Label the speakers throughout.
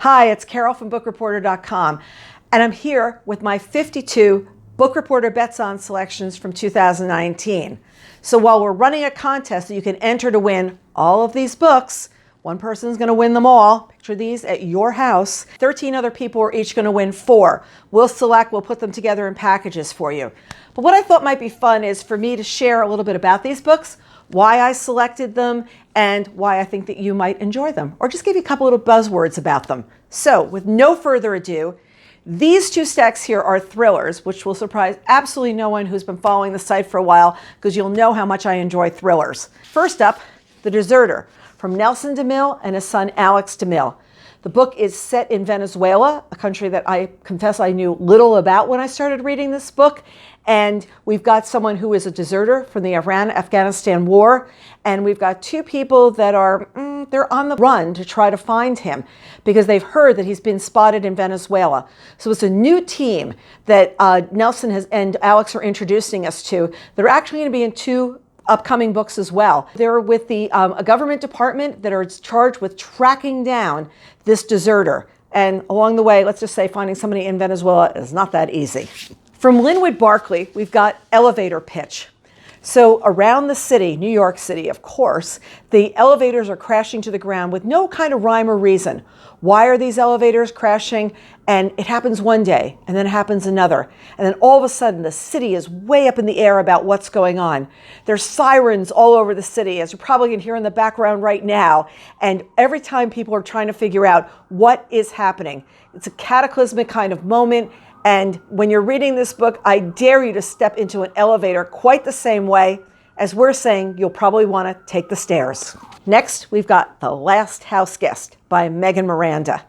Speaker 1: Hi, it's Carol from Bookreporter.com, and I'm here with my 52 Book Reporter Bets On selections from 2019. So while we're running a contest that you can enter to win all of these books, one person's going to win them all. Picture these at your house. 13 other people are each going to win 4. We'll put them together in packages for you. But what I thought might be fun is for me to share a little bit about these books, why I selected them, and why I think that you might enjoy them, or just give you a couple little buzzwords about them. So with no further ado, these 2 stacks here are thrillers, which will surprise absolutely no one who's been following the site for a while, because you'll know how much I enjoy thrillers. First up, The Deserter, from Nelson DeMille and his son Alex DeMille. The book is set in Venezuela, a country that I confess I knew little about when I started reading this book. And we've got someone who is a deserter from the Iran-Afghanistan war. And we've got 2 people that are, they're on the run to try to find him because they've heard that he's been spotted in Venezuela. So it's a new team that Nelson and Alex are introducing us to. They're actually going to be in 2 upcoming books as well. They're with a government department that are charged with tracking down this deserter. And along the way, let's just say finding somebody in Venezuela is not that easy. From Linwood Barclay, we've got Elevator Pitch. So around the city, New York City, of course, the elevators are crashing to the ground with no kind of rhyme or reason. Why are these elevators crashing? And it happens one day, and then it happens another. And then all of a sudden, the city is way up in the air about what's going on. There's sirens all over the city, as you probably can hear in the background right now. And every time people are trying to figure out what is happening. It's a cataclysmic kind of moment. And when you're reading this book, I dare you to step into an elevator quite the same way as we're saying you'll probably want to take the stairs. Next, we've got The Last House Guest by Megan Miranda.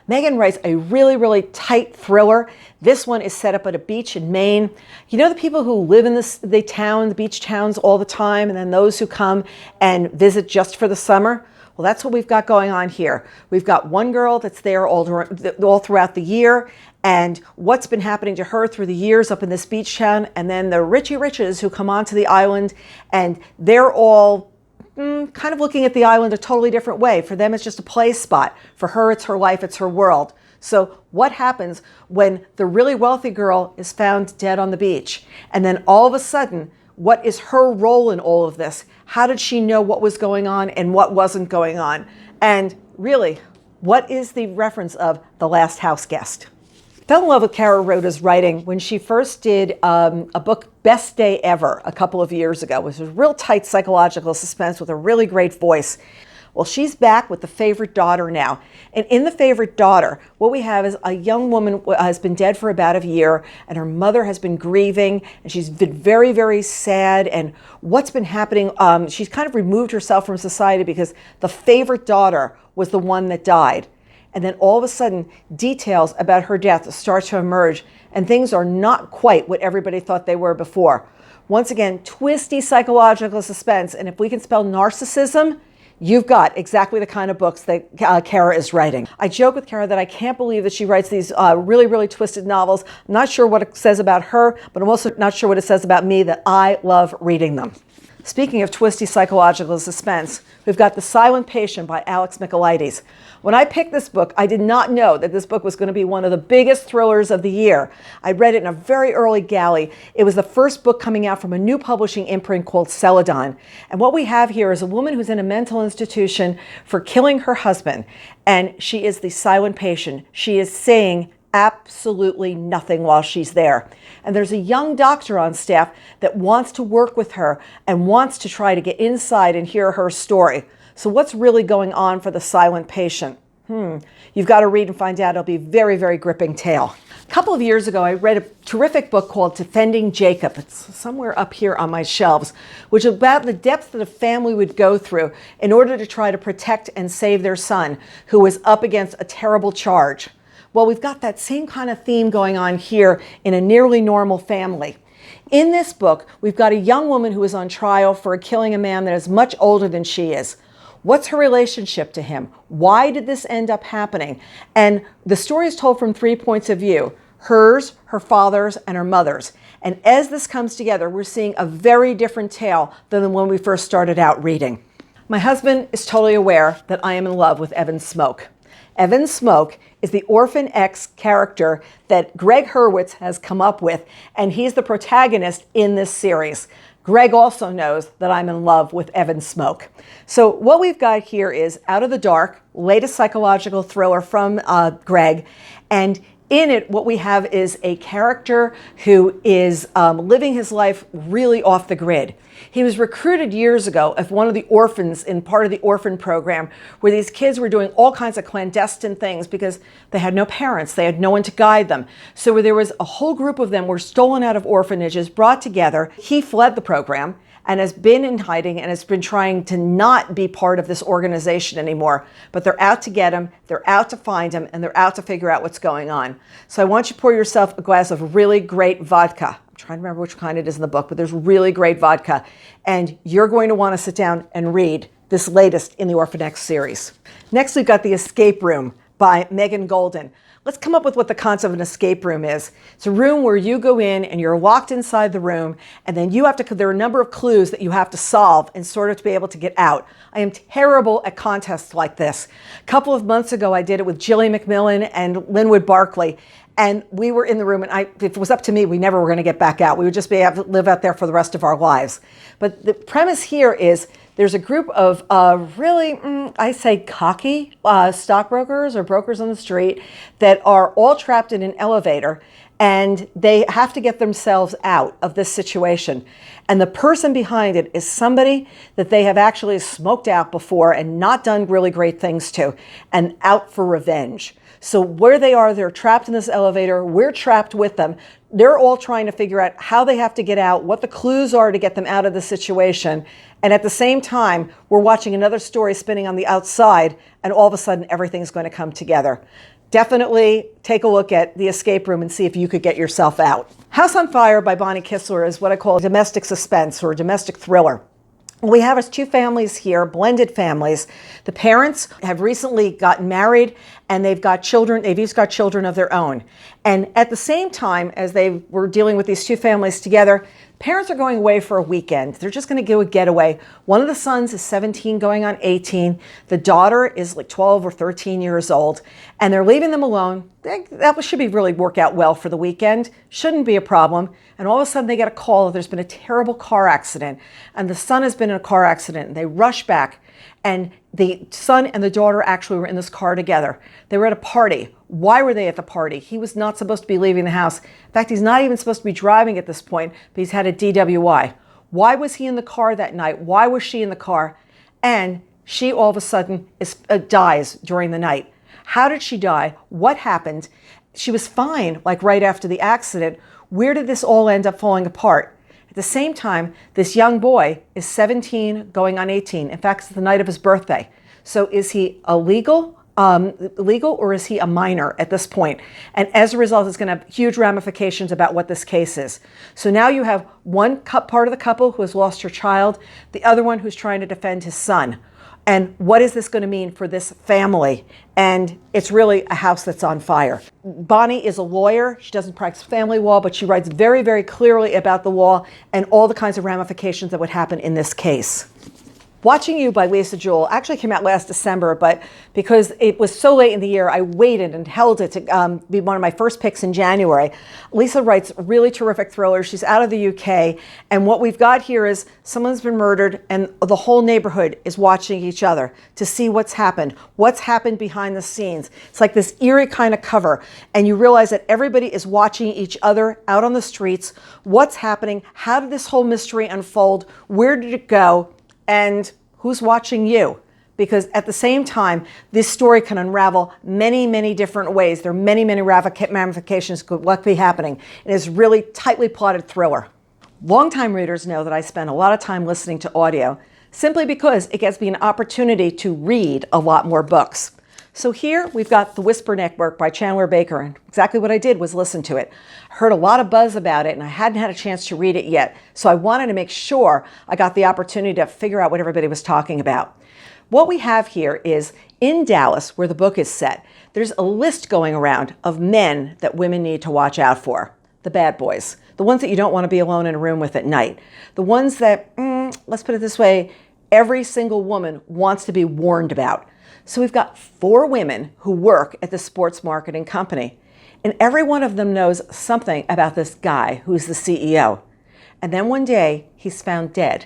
Speaker 1: Megan writes a really, really tight thriller. This one is set up at a beach in Maine. You know the people who live in the beach towns all the time, and then those who come and visit just for the summer? Well, that's what we've got going on here. We've got one girl that's there all throughout the year, and what's been happening to her through the years up in this beach town, and then the Richie Riches who come onto the island, and they're all kind of looking at the island a totally different way. For them, it's just a play spot. For her, it's her life, it's her world. So what happens when the really wealthy girl is found dead on the beach? And then all of a sudden, what is her role in all of this? How did she know what was going on and what wasn't going on? And really, what is the reference of The Last House Guest? I fell in love with Rouda's writing when she first did a book, Best Day Ever, a couple of years ago. It was a real tight psychological suspense with a really great voice. Well, she's back with The Favorite Daughter now. And in The Favorite Daughter, what we have is a young woman who has been dead for about a year, and her mother has been grieving, and she's been very, very sad. And what's been happening, she's kind of removed herself from society because the favorite daughter was the one that died. And then all of a sudden, details about her death start to emerge, and things are not quite what everybody thought they were before. Once again, twisty psychological suspense, and if we can spell narcissism, you've got exactly the kind of books that Kaira is writing. I joke with Kaira that I can't believe that she writes these really, really twisted novels. I'm not sure what it says about her, but I'm also not sure what it says about me that I love reading them. Speaking of twisty psychological suspense, we've got The Silent Patient by Alex Michaelides. When I picked this book, I did not know that this book was going to be one of the biggest thrillers of the year. I read it in a very early galley. It was the first book coming out from a new publishing imprint called Celadon. And what we have here is a woman who's in a mental institution for killing her husband. And she is the silent patient. She is saying absolutely nothing while she's there. And there's a young doctor on staff that wants to work with her and wants to try to get inside and hear her story. So what's really going on for the silent patient? You've got to read and find out. It'll be a very, very gripping tale. A couple of years ago, I read a terrific book called Defending Jacob. It's somewhere up here on my shelves, which is about the depths that a family would go through in order to try to protect and save their son, who was up against a terrible charge. Well, we've got that same kind of theme going on here in a nearly normal family. In this book, we've got a young woman who is on trial for killing a man that is much older than she is. What's her relationship to him? Why did this end up happening? And the story is told from 3 points of view: hers, her father's, and her mother's. And as this comes together, we're seeing a very different tale than when we first started out reading. My husband is totally aware that I am in love with Evan Smoke. Evan Smoke is the Orphan X character that Gregg Hurwitz has come up with, and he's the protagonist in this series. Gregg also knows that I'm in love with Evan Smoke. So what we've got here is Out of the Dark, latest psychological thriller from Gregg, and in it, what we have is a character who is living his life really off the grid. He was recruited years ago as one of the orphans in part of the orphan program, where these kids were doing all kinds of clandestine things because they had no parents, they had no one to guide them. So where there was a whole group of them were stolen out of orphanages, brought together. He fled the program and has been in hiding and has been trying to not be part of this organization anymore. But they're out to get him, they're out to find him, and they're out to figure out what's going on. So I want you to pour yourself a glass of really great vodka. I'm trying to remember which kind it is in the book, but there's really great vodka. And you're going to want to sit down and read this latest in the Orphan X series. Next, we've got The Escape Room by Megan Goldin. Let's come up with what the concept of an escape room is. It's a room where you go in and you're locked inside the room, and then you have to, there are a number of clues that you have to solve in order to be able to get out. I am terrible at contests like this. A couple of months ago, I did it with Gilly, Macmillan, and Linwood, Barclay. And we were in the room, and if it was up to me, we never were going to get back out. We would just be able to live out there for the rest of our lives. But the premise here is there's a group of really, I say cocky stockbrokers or brokers on the street that are all trapped in an elevator, and they have to get themselves out of this situation. And the person behind it is somebody that they have actually smoked out before and not done really great things to, and out for revenge. So where they are, they're trapped in this elevator. We're trapped with them. They're all trying to figure out how they have to get out, what the clues are to get them out of the situation. And at the same time, we're watching another story spinning on the outside, and all of a sudden, everything's going to come together. Definitely take a look at The Escape Room and see if you could get yourself out. House on Fire by Bonnie Kistler is what I call domestic suspense or domestic thriller. What we have is two families here, blended families. The parents have recently gotten married, and they've got children. They've each got children of their own. And at the same time as they were dealing with these two families together, parents are going away for a weekend. They're just going to do a getaway. One of the sons is 17 going on 18. The daughter is like 12 or 13 years old, and they're leaving them alone. That should be really work out well for the weekend. Shouldn't be a problem. And all of a sudden they get a call that there's been a terrible car accident, and the son has been in a car accident, and they rush back. And the son and the daughter actually were in this car together. They were at a party. Why were they at the party? He was not supposed to be leaving the house. In fact, he's not even supposed to be driving at this point, but he's had a DWI. Why was he in the car that night? Why was she in the car? And she all of a sudden dies during the night. How did she die? What happened? She was fine, like right after the accident. Where did this all end up falling apart? At the same time, this young boy is 17 going on 18. In fact, it's the night of his birthday. So is he legal or is he a minor at this point? And as a result, it's going to have huge ramifications about what this case is. So now you have one part of the couple who has lost her child, the other one who's trying to defend his son. And what is this going to mean for this family? And it's really a house that's on fire. Bonnie is a lawyer. She doesn't practice family law, but she writes very, very clearly about the law and all the kinds of ramifications that would happen in this case. Watching You by Lisa Jewell actually came out last December, but because it was so late in the year, I waited and held it to be one of my first picks in January. Lisa writes really terrific thrillers. She's out of the UK, and what we've got here is someone's been murdered, and the whole neighborhood is watching each other to see what's happened behind the scenes. It's like this eerie kind of cover, and you realize that everybody is watching each other out on the streets. What's happening? How did this whole mystery unfold? Where did it go? And who's watching you? Because at the same time, this story can unravel many, many different ways. There are many, many ramifications could be happening. It is really tightly plotted thriller. Longtime readers know that I spend a lot of time listening to audio simply because it gives me an opportunity to read a lot more books. So here we've got The Whisper Network by Chandler Baker, and exactly what I did was listen to it. I heard a lot of buzz about it, and I hadn't had a chance to read it yet, so I wanted to make sure I got the opportunity to figure out what everybody was talking about. What we have here is in Dallas, where the book is set, there's a list going around of men that women need to watch out for. The bad boys, the ones that you don't want to be alone in a room with at night, the ones that, let's put it this way, every single woman wants to be warned about. So we've got 4 women who work at the sports marketing company, and every one of them knows something about this guy who's the CEO. And then one day he's found dead.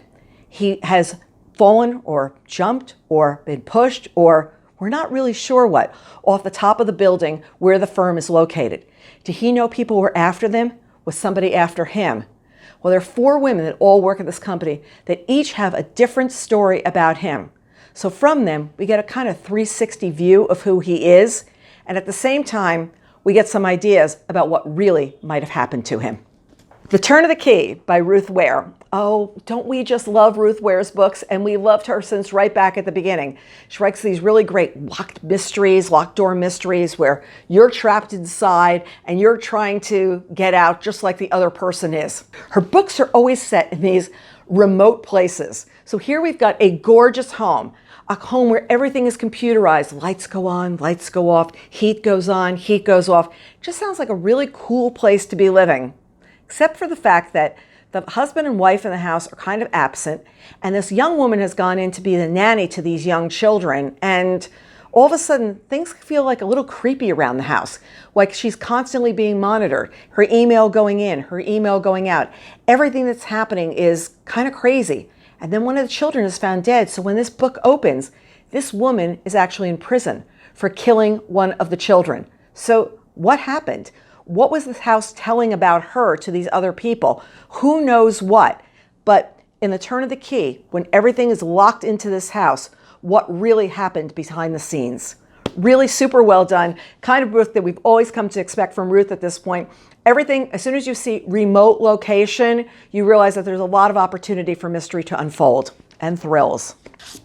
Speaker 1: He has fallen or jumped or been pushed, or we're not really sure what, off the top of the building where the firm is located. Did he know people were after them? Was somebody after him? Well, there are 4 women that all work at this company that each have a different story about him. So from them, we get a kind of 360 view of who he is. And at the same time, we get some ideas about what really might have happened to him. The Turn of the Key by Ruth Ware. Oh, don't we just love Ruth Ware's books? And we loved her since right back at the beginning. She writes these really great locked mysteries, locked door mysteries, where you're trapped inside and you're trying to get out just like the other person is. Her books are always set in these remote places. So here we've got a gorgeous home, a home where everything is computerized. Lights go on, lights go off, heat goes on, heat goes off. Just sounds like a really cool place to be living. Except for the fact that the husband and wife in the house are kind of absent, and this young woman has gone in to be the nanny to these young children, and all of a sudden things feel like a little creepy around the house, like she's constantly being monitored, her email going in, her email going out. Everything that's happening is kind of crazy. And then one of the children is found dead, so when this book opens, this woman is actually in prison for killing one of the children. So what happened? What was this house telling about her to these other people? Who knows what? But in the Turn of the Key, when everything is locked into this house, what really happened behind the scenes? Really super well done. Kind of book that we've always come to expect from Ruth at this point. Everything, as soon as you see remote location, you realize that there's a lot of opportunity for mystery to unfold and thrills.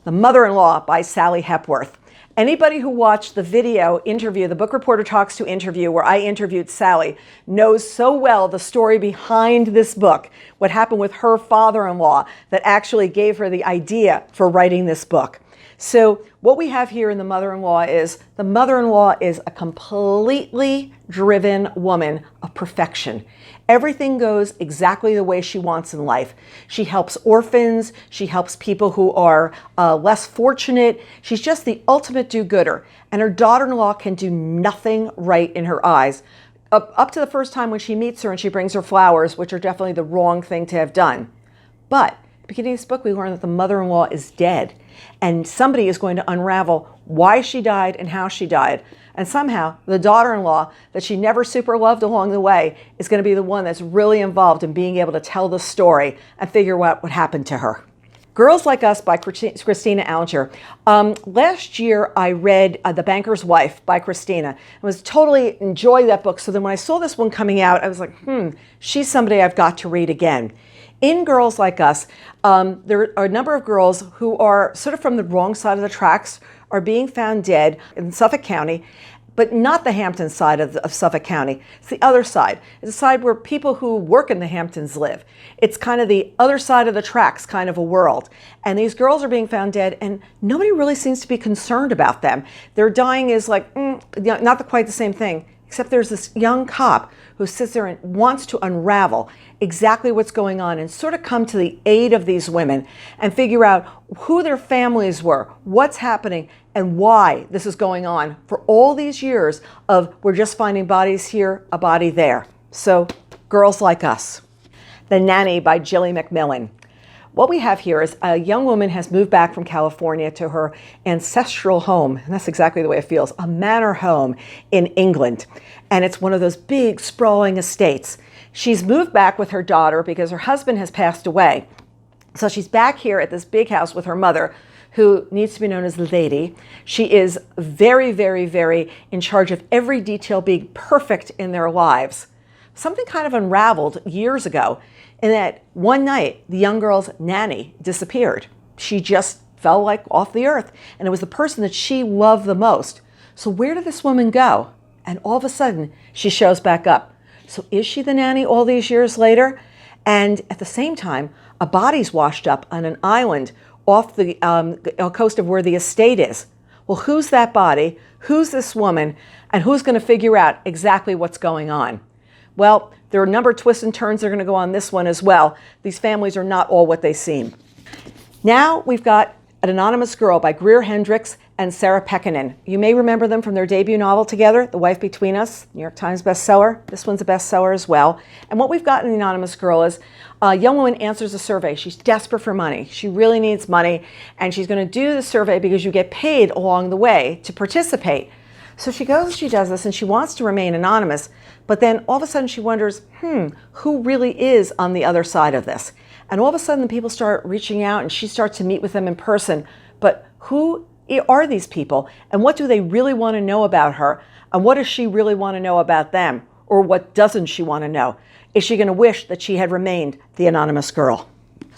Speaker 1: The Mother-in-Law by Sally Hepworth. Anybody who watched the video interview, the Book Reporter Talks To interview, where I interviewed Sally, knows so well the story behind this book, what happened with her father-in-law that actually gave her the idea for writing this book. So what we have here in the mother-in-law is a completely driven woman of perfection. Everything goes exactly the way she wants in life. She helps orphans. She helps people who are less fortunate. She's just the ultimate do-gooder. And her daughter-in-law can do nothing right in her eyes. Up to the first time when she meets her and she brings her flowers, which are definitely the wrong thing to have done. But at the beginning of this book, we learn that the mother-in-law is dead. And somebody is going to unravel why she died and how she died. And somehow the daughter-in-law that she never super loved along the way is going to be the one that's really involved in being able to tell the story and figure out what happened to her. Girls Like Us by Cristina Alger. Last year I read The Banker's Wife by Cristina. I was totally enjoyed that book. So then when I saw this one coming out, I was like, she's somebody I've got to read again. In Girls Like Us, there are a number of girls who are sort of from the wrong side of the tracks, are being found dead in Suffolk County, but not the Hamptons side of Suffolk County. It's the other side. It's a side where people who work in the Hamptons live. It's kind of the other side of the tracks kind of a world. And these girls are being found dead, and nobody really seems to be concerned about them. Their dying is like, not quite the same thing, except there's this young cop who sits there and wants to unravel exactly what's going on and sort of come to the aid of these women and figure out who their families were, what's happening, and why this is going on for all these years of we're just finding bodies here, a body there. So, Girls Like Us. The Nanny by Gilly Macmillan. What we have here is a young woman has moved back from California to her ancestral home, and that's exactly the way it feels, a manor home in England. And it's one of those big, sprawling estates. She's moved back with her daughter because her husband has passed away. So she's back here at this big house with her mother, who needs to be known as the lady. She is very, very, very in charge of every detail being perfect in their lives. Something kind of unraveled years ago in that one night, the young girl's nanny disappeared. She just fell like off the earth, and it was the person that she loved the most. So where did this woman go? And all of a sudden, she shows back up. So is she the nanny all these years later? And at the same time, a body's washed up on an island off the coast of where the estate is. Well, who's that body? Who's this woman? And who's going to figure out exactly what's going on? Well, there are a number of twists and turns that are going to go on this one as well. These families are not all what they seem. Now we've got An Anonymous Girl by Greer, Hendricks, and Sarah Pekkanen. You may remember them from their debut novel together, The Wife Between Us, New York Times bestseller. This one's a bestseller as well. And what we've got in The Anonymous Girl is a young woman answers a survey. She's desperate for money. She really needs money, and she's going to do the survey because you get paid along the way to participate. So she goes and she does this, and she wants to remain anonymous, but then all of a sudden she wonders, who really is on the other side of this? And all of a sudden the people start reaching out, and she starts to meet with them in person. But who are these people, and what do they really want to know about her, and what does she really want to know about them, or what doesn't she want to know? Is she going to wish that she had remained the anonymous girl?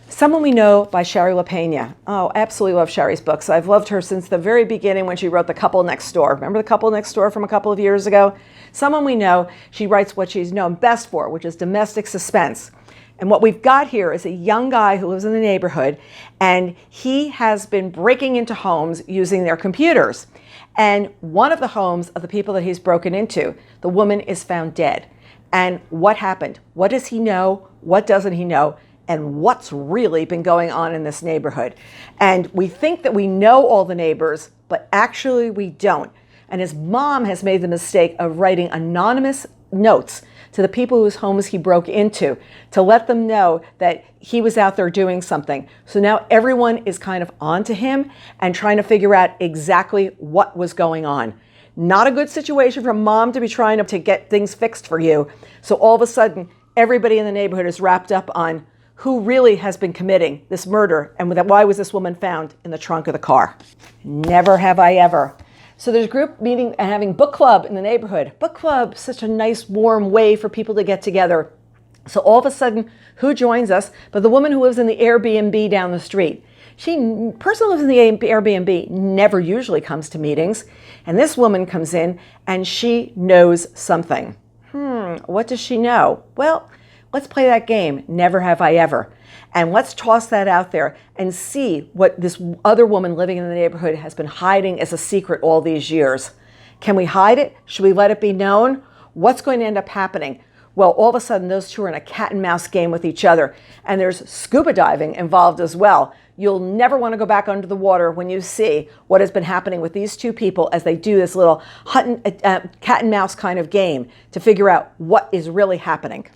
Speaker 1: Someone We Know by Shari Lapena. Oh, absolutely love Shari's books. I've loved her since the very beginning when she wrote The Couple Next Door. Remember The Couple Next Door from a couple of years ago? Someone We Know, she writes what she's known best for, which is domestic suspense. And what we've got here is a young guy who lives in the neighborhood, and he has been breaking into homes using their computers. And one of the homes of the people that he's broken into, the woman is found dead. And what happened? What does he know? What doesn't he know? And what's really been going on in this neighborhood? And we think that we know all the neighbors, but actually we don't. And his mom has made the mistake of writing anonymous notes to the people whose homes he broke into to let them know that he was out there doing something. So now everyone is kind of onto him and trying to figure out exactly what was going on. Not a good situation for mom to be trying to get things fixed for you. So all of a sudden, everybody in the neighborhood is wrapped up on who really has been committing this murder, and why was this woman found in the trunk of the car? Never have I ever. So there's a group meeting and having book club in the neighborhood. Book club, such a nice warm way for people to get together. So all of a sudden, who joins us but the woman who lives in the Airbnb down the street? Person who lives in the Airbnb never usually comes to meetings. And this woman comes in and she knows something. What does she know? Well, let's play that game, Never Have I Ever. And let's toss that out there and see what this other woman living in the neighborhood has been hiding as a secret all these years. Can we hide it? Should we let it be known? What's going to end up happening? Well, all of a sudden, those two are in a cat and mouse game with each other. And there's scuba diving involved as well. You'll never want to go back under the water when you see what has been happening with these two people as they do this little cat and mouse kind of game to figure out what is really happening.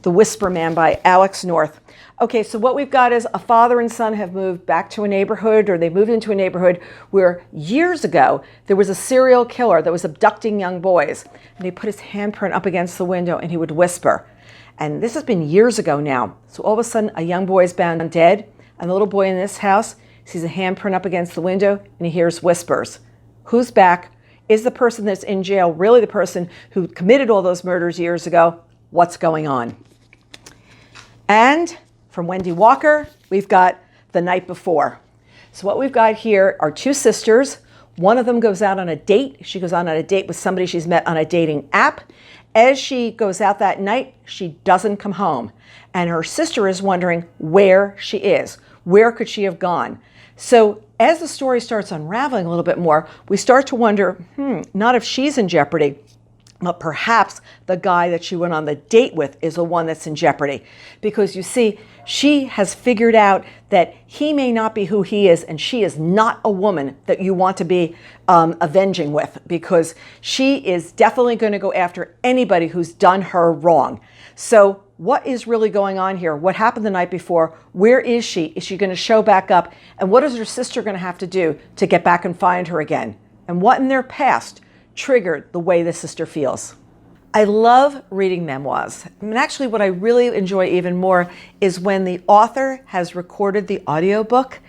Speaker 1: The Whisper Man by Alex North. Okay, so what we've got is a father and son have moved back to a neighborhood, or they moved into a neighborhood where years ago there was a serial killer that was abducting young boys. And he put his handprint up against the window and he would whisper. And this has been years ago now. So all of a sudden a young boy is found dead, and the little boy in this house sees a handprint up against the window and he hears whispers. Who's back? Is the person that's in jail really the person who committed all those murders years ago? What's going on? And from Wendy Walker, we've got The Night Before. So what we've got here are two sisters. One of them goes out on a date. She goes on a date with somebody she's met on a dating app. As she goes out that night, she doesn't come home. And her sister is wondering where she is. Where could she have gone? So as the story starts unraveling a little bit more, we start to wonder, not if she's in jeopardy, but perhaps the guy that she went on the date with is the one that's in jeopardy. Because you see, she has figured out that he may not be who he is, and she is not a woman that you want to be avenging with, because she is definitely going to go after anybody who's done her wrong. So what is really going on here? What happened the night before? Where is she? Is she going to show back up? And what is her sister going to have to do to get back and find her again? And what in their past triggered the way the sister feels? I love reading memoirs. And actually what I really enjoy even more is when the author has recorded the audiobook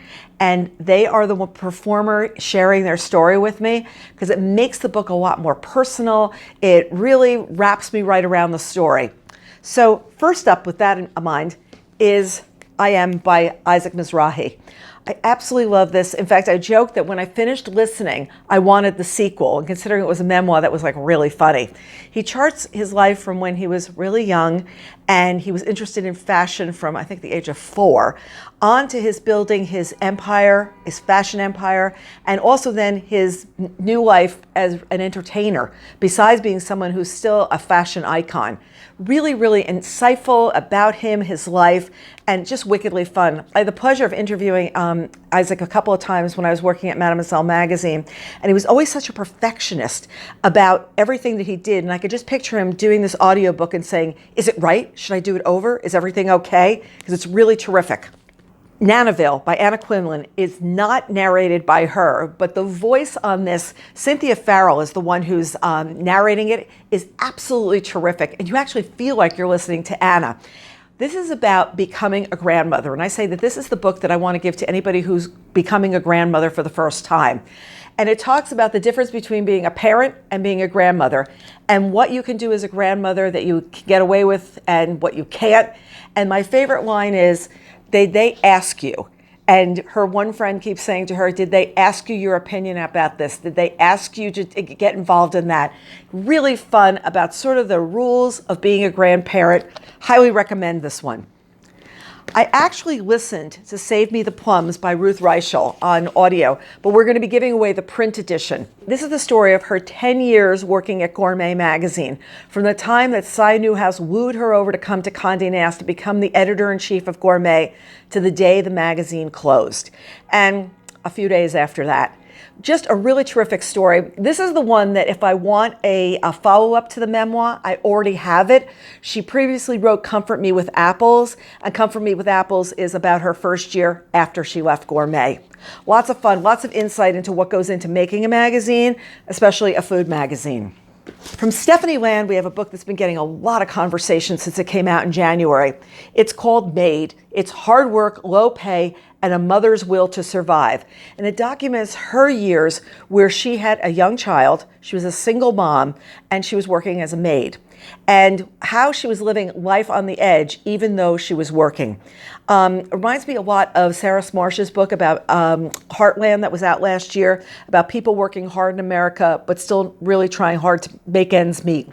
Speaker 1: and they are the performer sharing their story with me, because it makes the book a lot more personal. It really wraps me right around the story. So first up with that in mind is I Am by Isaac Mizrahi. I absolutely love this. In fact, I joked that when I finished listening, I wanted the sequel, and considering it was a memoir, that was like really funny. He charts his life from when he was really young, and he was interested in fashion from, I think, the age of 4, on to his building his empire, his fashion empire, and also then his new life as an entertainer, besides being someone who's still a fashion icon. Really, really insightful about him, his life, and just wickedly fun. I had the pleasure of interviewing Isaac a couple of times when I was working at Mademoiselle magazine, and he was always such a perfectionist about everything that he did. And I could just picture him doing this audiobook and saying, is it right? Should I do it over? Is everything okay? Because it's really terrific. Nannaville by Anna Quinlan is not narrated by her, but the voice on this, Cynthia Farrell is the one who's narrating it, is absolutely terrific. And you actually feel like you're listening to Anna. This is about becoming a grandmother. And I say that this is the book that I want to give to anybody who's becoming a grandmother for the first time. And it talks about the difference between being a parent and being a grandmother, and what you can do as a grandmother that you can get away with and what you can't. And my favorite line is, they ask you. And her one friend keeps saying to her, did they ask you your opinion about this? Did they ask you to get involved in that? Really fun about sort of the rules of being a grandparent. Highly recommend this one. I actually listened to Save Me the Plums by Ruth Reichel on audio, but we're going to be giving away the print edition. This is the story of her 10 years working at Gourmet magazine, from the time that Cy Newhouse wooed her over to come to Condé Nast to become the editor-in-chief of Gourmet to the day the magazine closed, and a few days after that. Just a really terrific story. This is the one that if I want a follow-up to the memoir, I already have it. She previously wrote Comfort Me with Apples, and Comfort Me with Apples is about her first year after she left Gourmet. Lots of fun, lots of insight into what goes into making a magazine, especially a food magazine. From Stephanie Land, we have a book that's been getting a lot of conversation since it came out in January. It's called Made. It's hard work, low pay, and a mother's will to survive. And it documents her years where she had a young child, she was a single mom, and she was working as a maid, and how she was living life on the edge even though she was working. It reminds me a lot of Sarah Smarsh's book about Heartland that was out last year, about people working hard in America but still really trying hard to make ends meet.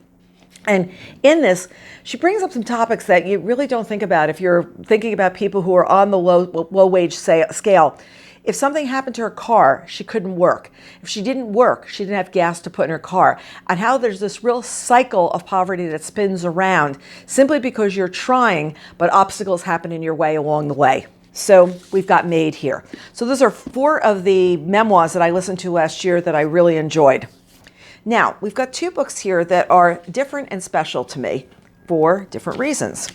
Speaker 1: And in this, she brings up some topics that you really don't think about if you're thinking about people who are on the low wage scale. If something happened to her car, she couldn't work. If she didn't work, she didn't have gas to put in her car. And how there's this real cycle of poverty that spins around simply because you're trying, but obstacles happen in your way along the way. So we've got Made here. So those are 4 of the memoirs that I listened to last year that I really enjoyed. Now, we've got 2 books here that are different and special to me for different reasons.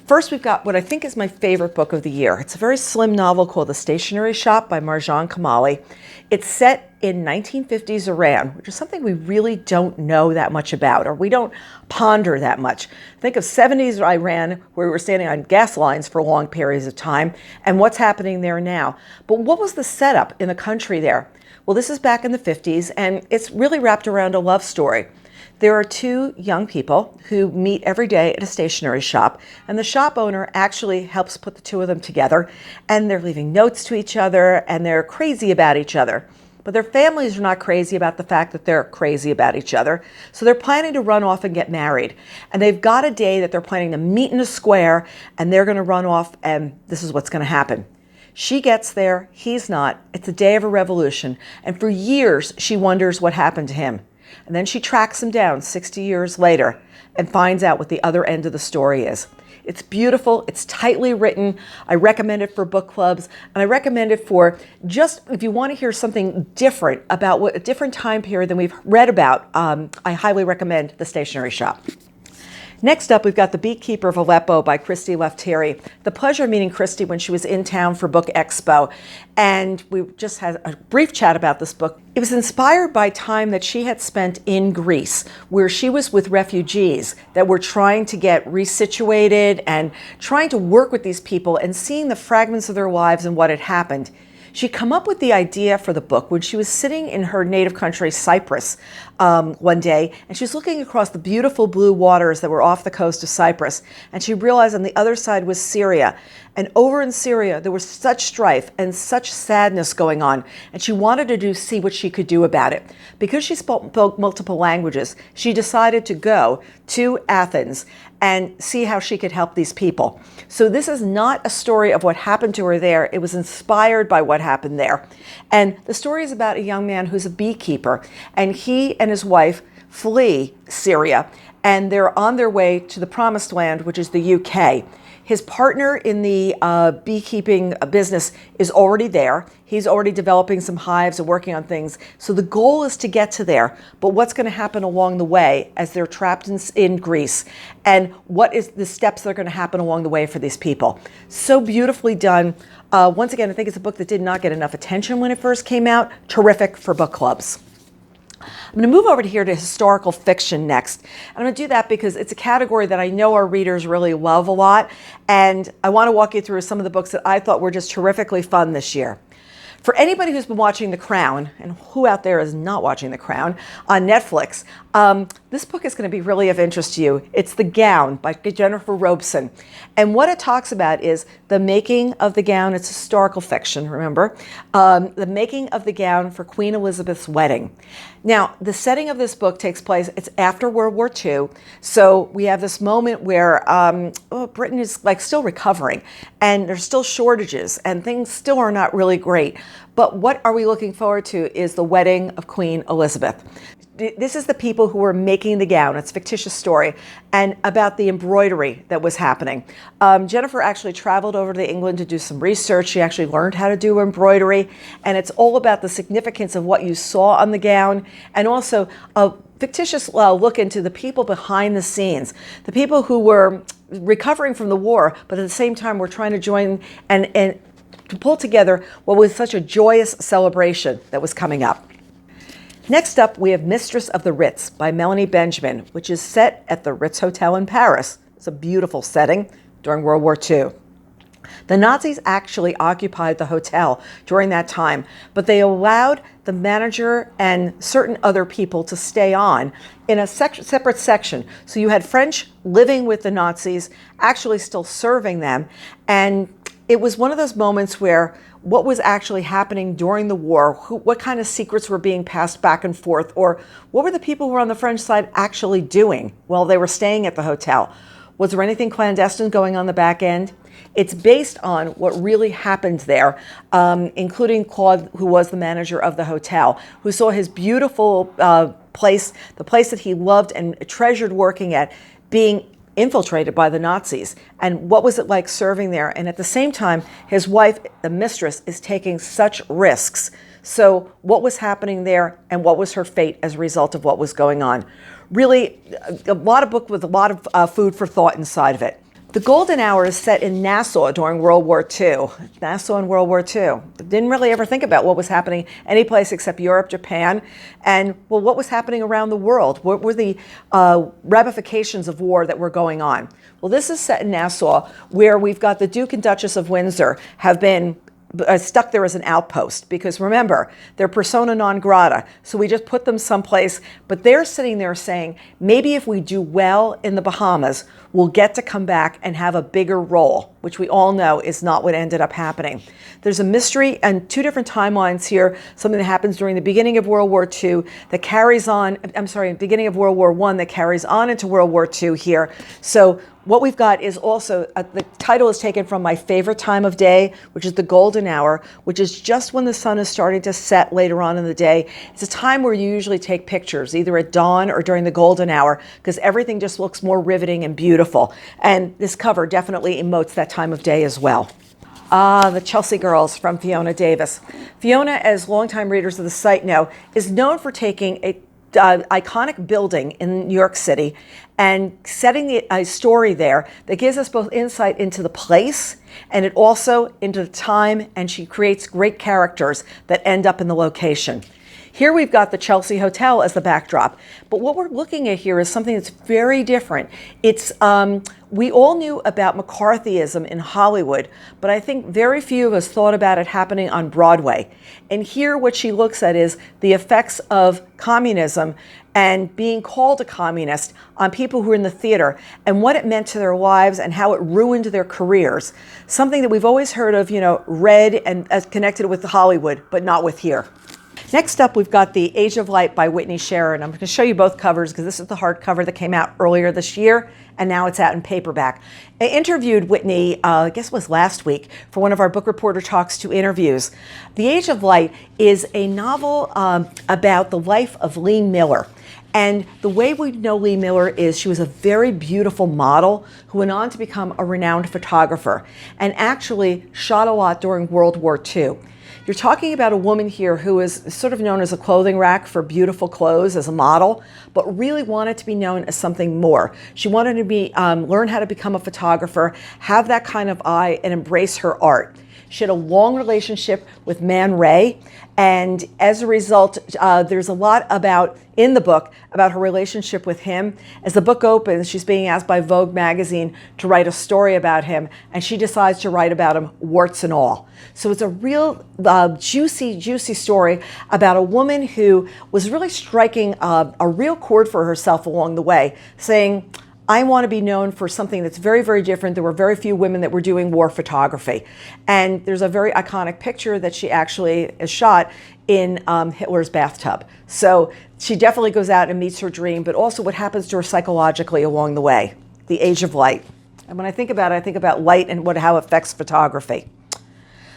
Speaker 1: First, we've got what I think is my favorite book of the year. It's a very slim novel called The Stationery Shop by Marjan Kamali. It's set in 1950s Iran, which is something we really don't know that much about, or we don't ponder that much. Think of 70s Iran, where we were standing on gas lines for long periods of time, and what's happening there now. But what was the setup in the country there? Well, this is back in the 50s, and it's really wrapped around a love story. There are 2 young people who meet every day at a stationery shop, and the shop owner actually helps put the 2 of them together, and they're leaving notes to each other, and they're crazy about each other. But their families are not crazy about the fact that they're crazy about each other, so they're planning to run off and get married. And they've got a day that they're planning to meet in a square, and they're going to run off, and this is what's going to happen. She gets there, he's not. It's the day of a revolution, and for years she wonders what happened to him. And then she tracks him down 60 years later and finds out what the other end of the story is. It's beautiful, it's tightly written. I recommend it for book clubs, and I recommend it for just if you want to hear something different about what a different time period than we've read about. I highly recommend The Stationery Shop. Next up, we've got The Beekeeper of Aleppo by Christy Leftieri. The pleasure of meeting Christy when she was in town for Book Expo, and we just had a brief chat about this book. It was inspired by time that she had spent in Greece, where she was with refugees that were trying to get resituated and trying to work with these people and seeing the fragments of their lives and what had happened. She come up with the idea for the book when she was sitting in her native country, Cyprus, one day, and she was looking across the beautiful blue waters that were off the coast of Cyprus, and she realized on the other side was Syria. And over in Syria, there was such strife and such sadness going on, and she wanted to see what she could do about it. Because she spoke multiple languages, she decided to go to Athens and see how she could help these people. So this is not a story of what happened to her there. It was inspired by what happened there. And the story is about a young man who's a beekeeper, and he and his wife flee Syria, and they're on their way to the promised land, which is the UK. His partner in the beekeeping business is already there. He's already developing some hives and working on things. So the goal is to get to there. But what's going to happen along the way as they're trapped in Greece? And what is the steps that are going to happen along the way for these people? So beautifully done. Once again, I think it's a book that did not get enough attention when it first came out. Terrific for book clubs. I'm going to move over to here to historical fiction next. I'm going to do that because it's a category that I know our readers really love a lot, and I want to walk you through some of the books that I thought were just terrifically fun this year. For anybody who's been watching The Crown, and who out there is not watching The Crown, on Netflix, this book is going to be really of interest to you. It's The Gown by Jennifer Robeson. And what it talks about is the making of the gown. It's historical fiction, remember? The making of the gown for Queen Elizabeth's wedding. Now, the setting of this book takes place, it's after World War II. So we have this moment where Britain is like still recovering, and there's still shortages, and things still are not really great. But what are we looking forward to is the wedding of Queen Elizabeth. This is the people who were making the gown. It's a fictitious story, and about the embroidery that was happening. Jennifer actually traveled over to England to do some research. She actually learned how to do embroidery, and it's all about the significance of what you saw on the gown, and also a fictitious look into the people behind the scenes, the people who were recovering from the war, but at the same time were trying to join and to pull together what was such a joyous celebration that was coming up. Next up, we have Mistress of the Ritz by Melanie Benjamin, which is set at the Ritz Hotel in Paris. It's a beautiful setting during World War II. The Nazis actually occupied the hotel during that time, but they allowed the manager and certain other people to stay on in a separate section. So you had French living with the Nazis, actually still serving them, and it was one of those moments where what was actually happening during the war, what kind of secrets were being passed back and forth, or what were the people who were on the French side actually doing while they were staying at the hotel? Was there anything clandestine going on the back end? It's based on what really happened there, including Claude, who was the manager of the hotel, who saw his beautiful place, the place that he loved and treasured working at, being infiltrated by the Nazis. And what was it like serving there? And at the same time, his wife, the mistress, is taking such risks. So what was happening there, and what was her fate as a result of what was going on? Really, a lot of book with a lot of food for thought inside of it. The Golden Hour is set in Nassau during World War II. Nassau in World War II. Didn't really ever think about what was happening any place except Europe, Japan, and well, what was happening around the world? What were the ramifications of war that were going on? Well, this is set in Nassau, where we've got the Duke and Duchess of Windsor have been stuck there as an outpost, because remember, they're persona non grata, so we just put them someplace, but they're sitting there saying, maybe if we do well in the Bahamas, we'll get to come back and have a bigger role, which we all know is not what ended up happening. There's a mystery and two different timelines here, something that happens during the beginning of World War II that carries on, beginning of World War I that carries on into World War II here. So what we've got is also, the title is taken from my favorite time of day, which is the Golden Hour, which is just when the sun is starting to set later on in the day. It's a time where you usually take pictures, either at dawn or during the Golden Hour, because everything just looks more riveting and beautiful. And this cover definitely emotes that time of day as well. The Chelsea Girls from Fiona Davis. Fiona, as longtime readers of the site know, is known for taking a iconic building in New York City and setting a story there that gives us both insight into the place and it also into the time, and she creates great characters that end up in the location. Here we've got the Chelsea Hotel as the backdrop, but what we're looking at here is something that's very different. It's we all knew about McCarthyism in Hollywood, but I think very few of us thought about it happening on Broadway. And here what she looks at is the effects of communism and being called a communist on people who are in the theater, and what it meant to their lives and how it ruined their careers. Something that we've always heard of, read and connected with Hollywood, but not with here. Next up, we've got The Age of Light by Whitney Sharon. I'm going to show you both covers because this is the hardcover that came out earlier this year, and now it's out in paperback. I interviewed Whitney, I guess it was last week, for one of our Book Reporter Talks 2 interviews. The Age of Light is a novel about the life of Lee Miller. And the way we know Lee Miller is she was a very beautiful model who went on to become a renowned photographer and actually shot a lot during World War II. You're talking about a woman here who is sort of known as a clothing rack for beautiful clothes as a model, but really wanted to be known as something more. She wanted to learn how to become a photographer, have that kind of eye, and embrace her art. She had a long relationship with Man Ray, and as a result, there's a lot in the book about her relationship with him. As the book opens, she's being asked by Vogue magazine to write a story about him, and she decides to write about him, warts and all. So it's a real juicy story about a woman who was really striking a real chord for herself along the way, saying, I want to be known for something that's very, very different. There were very few women that were doing war photography. And there's a very iconic picture that she actually is shot in Hitler's bathtub. So she definitely goes out and meets her dream, but also what happens to her psychologically along the way, the age of light. And when I think about it, I think about light and how it affects photography.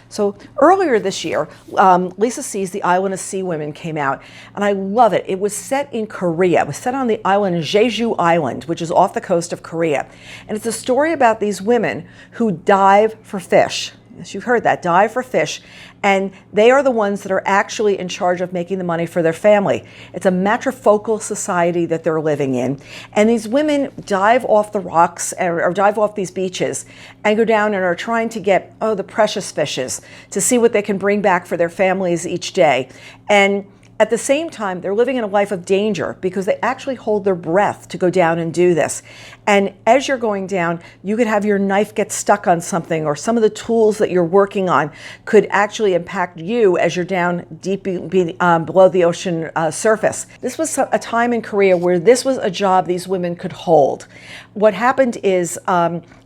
Speaker 1: So earlier this year, Lisa C's The Island of Sea Women came out, and I love it. It was set in Korea. It was set on the island Jeju Island, which is off the coast of Korea. And it's a story about these women who dive for fish. Yes, you've heard that, dive for fish. And they are the ones that are actually in charge of making the money for their family. It's a matrifocal society that they're living in. And these women dive off the rocks or dive off these beaches and go down and are trying to get, the precious fishes to see what they can bring back for their families each day. And at the same time, they're living in a life of danger because they actually hold their breath to go down and do this. And as you're going down, you could have your knife get stuck on something, or some of the tools that you're working on could actually impact you as you're down deep below the ocean surface. This was a time in Korea where this was a job these women could hold. What happened is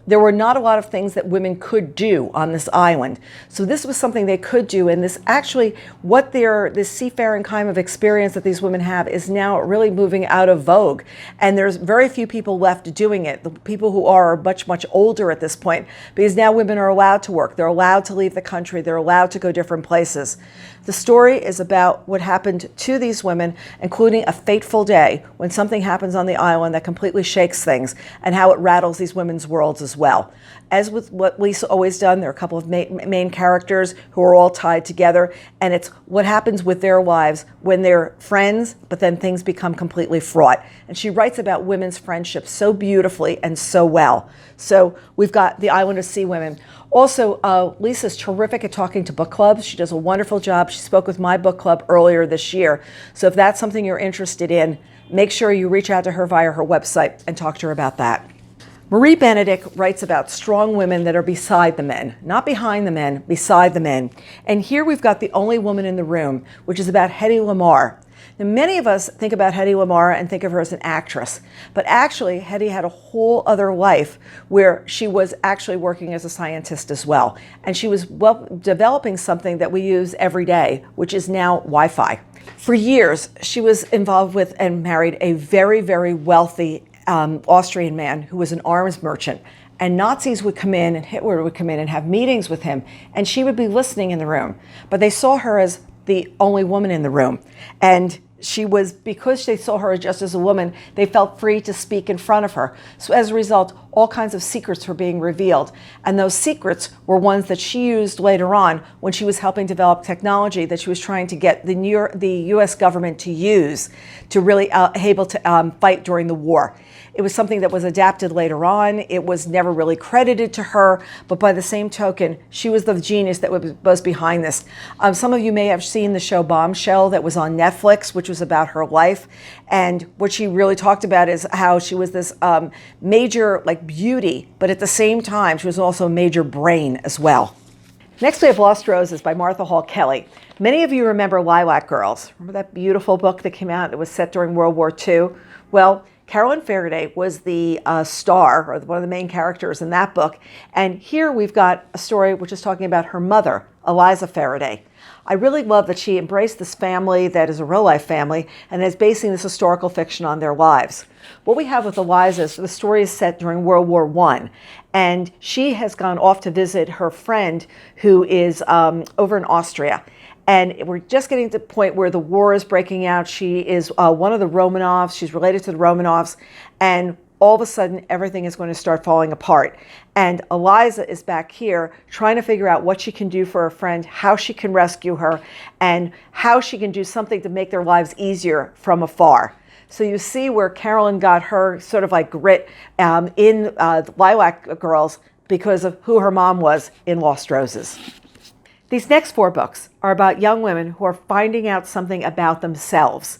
Speaker 1: there were not a lot of things that women could do on this island. So this was something they could do, and this actually, this seafaring kind of experience that these women have is now really moving out of vogue. And there's very few people left doing it. The people who are much, much older at this point, because now women are allowed to work. They're allowed to leave the country. They're allowed to go different places. The story is about what happened to these women, including a fateful day when something happens on the island that completely shakes things, and how it rattles these women's worlds as well. As with what Lisa always done, there are a couple of main characters who are all tied together, and it's what happens with their lives when they're friends, but then things become completely fraught. And she writes about women's friendships so beautifully and so well. So we've got The Island of Sea Women. Also, Lisa's terrific at talking to book clubs. She does a wonderful job. She spoke with my book club earlier this year. So if that's something you're interested in, make sure you reach out to her via her website and talk to her about that. Marie Benedict writes about strong women that are beside the men, not behind the men, beside the men. And here we've got The Only Woman in the Room, which is about Hedy Lamarr. Now, many of us think about Hedy Lamarr and think of her as an actress, but actually Hedy had a whole other life where she was actually working as a scientist as well. And she was developing something that we use every day, which is now Wi-Fi. For years, she was involved with and married a very, very wealthy Austrian man who was an arms merchant. And Nazis would come in and Hitler would come in and have meetings with him, and she would be listening in the room. But they saw her as the only woman in the room. And because they saw her just as a woman, they felt free to speak in front of her. So as a result, all kinds of secrets were being revealed. And those secrets were ones that she used later on when she was helping develop technology that she was trying to get the US government to use to really able to fight during the war. It was something that was adapted later on. It was never really credited to her, but by the same token, she was the genius that was behind this. Some of you may have seen the show Bombshell that was on Netflix, which was about her life. And what she really talked about is how she was this major beauty, but at the same time, she was also a major brain as well. Next, we have Lost Roses by Martha Hall Kelly. Many of you remember Lilac Girls. Remember that beautiful book that came out that was set during World War II? Well, Carolyn Faraday was the star, or one of the main characters in that book. And here we've got a story which is talking about her mother, Eliza Faraday. I really love that she embraced this family that is a real-life family and is basing this historical fiction on their lives. What we have with Eliza is the story is set during World War I, and she has gone off to visit her friend who is over in Austria. And we're just getting to the point where the war is breaking out. She is one of the Romanovs. She's related to the Romanovs. And all of a sudden, everything is going to start falling apart. And Eliza is back here trying to figure out what she can do for her friend, how she can rescue her, and how she can do something to make their lives easier from afar. So you see where Carolyn got her sort of like grit in the Lilac Girls because of who her mom was in Lost Roses. These next 4 books are about young women who are finding out something about themselves.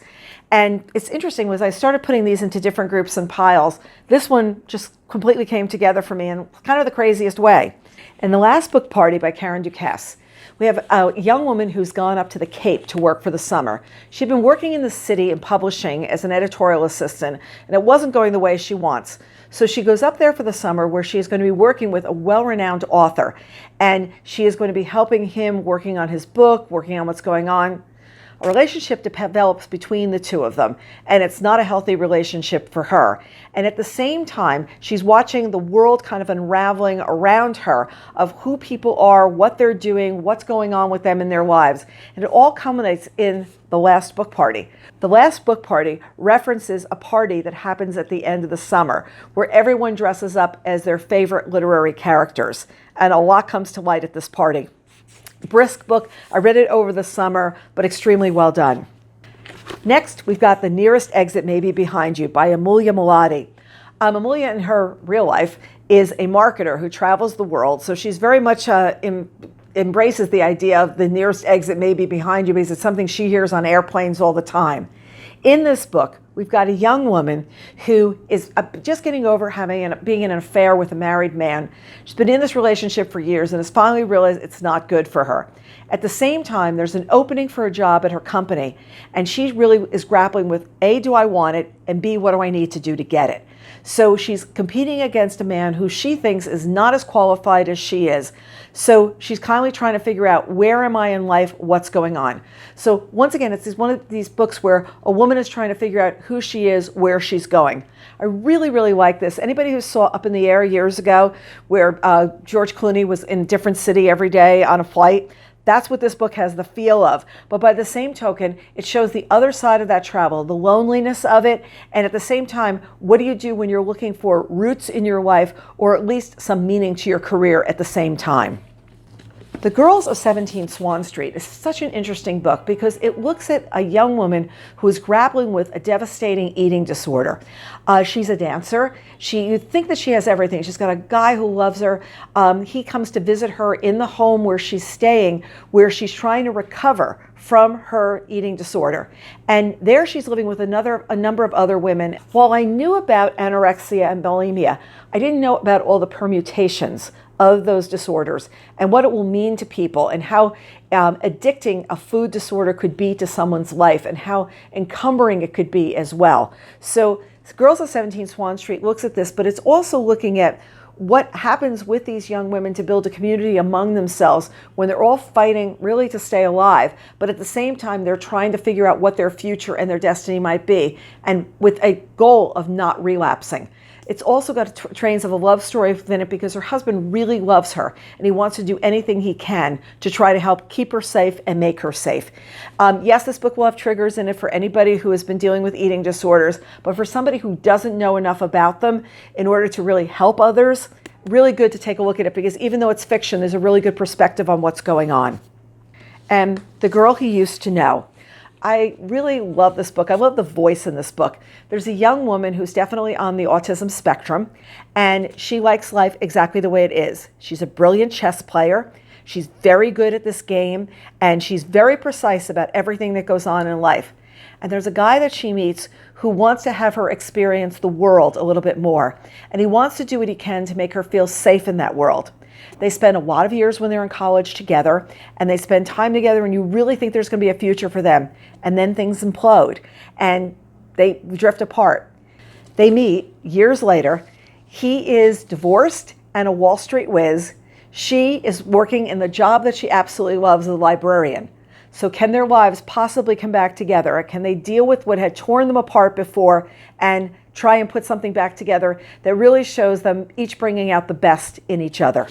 Speaker 1: And it's interesting, as I started putting these into different groups and piles, this one just completely came together for me in kind of the craziest way. In The Last Book Party by Karen Duquesne, we have a young woman who's gone up to the Cape to work for the summer. She'd been working in the city in publishing as an editorial assistant, and it wasn't going the way she wants. So she goes up there for the summer where she is going to be working with a well-renowned author, and she is going to be helping him working on his book, working on what's going on. A relationship develops between the two of them, and it's not a healthy relationship for her. And at the same time, she's watching the world kind of unraveling around her of who people are, what they're doing, what's going on with them in their lives. And it all culminates in The Last Book Party. The Last Book Party references a party that happens at the end of the summer, where everyone dresses up as their favorite literary characters. And a lot comes to light at this party. Brisk book. I read it over the summer, but extremely well done. Next, we've got The Nearest Exit May Be Behind You by Amelia Muladi. Amelia, in her real life, is a marketer who travels the world, so she's very much embraces the idea of the nearest exit may be behind you because it's something she hears on airplanes all the time. In this book, we've got a young woman who is just getting over being in an affair with a married man. She's been in this relationship for years and has finally realized it's not good for her. At the same time, there's an opening for a job at her company, and she really is grappling with, A, do I want it, and B, what do I need to do to get it? So she's competing against a man who she thinks is not as qualified as she is. So she's kindly trying to figure out, where am I in life? What's going on? So once again, it's one of these books where a woman is trying to figure out who she is, where she's going. I really, really like this. Anybody who saw Up in the Air years ago, where George Clooney was in a different city every day on a flight, that's what this book has the feel of. But by the same token, it shows the other side of that travel, the loneliness of it, and at the same time, what do you do when you're looking for roots in your life, or at least some meaning to your career at the same time? The Girls of 17 Swan Street is such an interesting book because it looks at a young woman who is grappling with a devastating eating disorder. She's a dancer. You think that she has everything. She's got a guy who loves her. He comes to visit her in the home where she's staying, where she's trying to recover from her eating disorder. And there she's living with a number of other women. While I knew about anorexia and bulimia, I didn't know about all the permutations of those disorders and what it will mean to people, and how addicting a food disorder could be to someone's life, and how encumbering it could be as well. So Girls of 17 Swan Street looks at this, but it's also looking at what happens with these young women to build a community among themselves when they're all fighting really to stay alive, but at the same time they're trying to figure out what their future and their destiny might be, and with a goal of not relapsing. It's also got trains of a love story within it because her husband really loves her and he wants to do anything he can to try to help keep her safe and make her safe. Yes, this book will have triggers in it for anybody who has been dealing with eating disorders, but for somebody who doesn't know enough about them in order to really help others, really good to take a look at it, because even though it's fiction, there's a really good perspective on what's going on. And The Girl He Used to Know. I really love this book. I love the voice in this book. There's a young woman who's definitely on the autism spectrum, and she likes life exactly the way it is. She's a brilliant chess player. She's very good at this game, and she's very precise about everything that goes on in life. And there's a guy that she meets who wants to have her experience the world a little bit more, and he wants to do what he can to make her feel safe in that world. They spend a lot of years when they're in college together, and they spend time together, and you really think there's going to be a future for them. And then things implode, and they drift apart. They meet years later. He is divorced and a Wall Street whiz. She is working in the job that she absolutely loves, as a librarian. So can their lives possibly come back together? Can they deal with what had torn them apart before and try and put something back together that really shows them each bringing out the best in each other?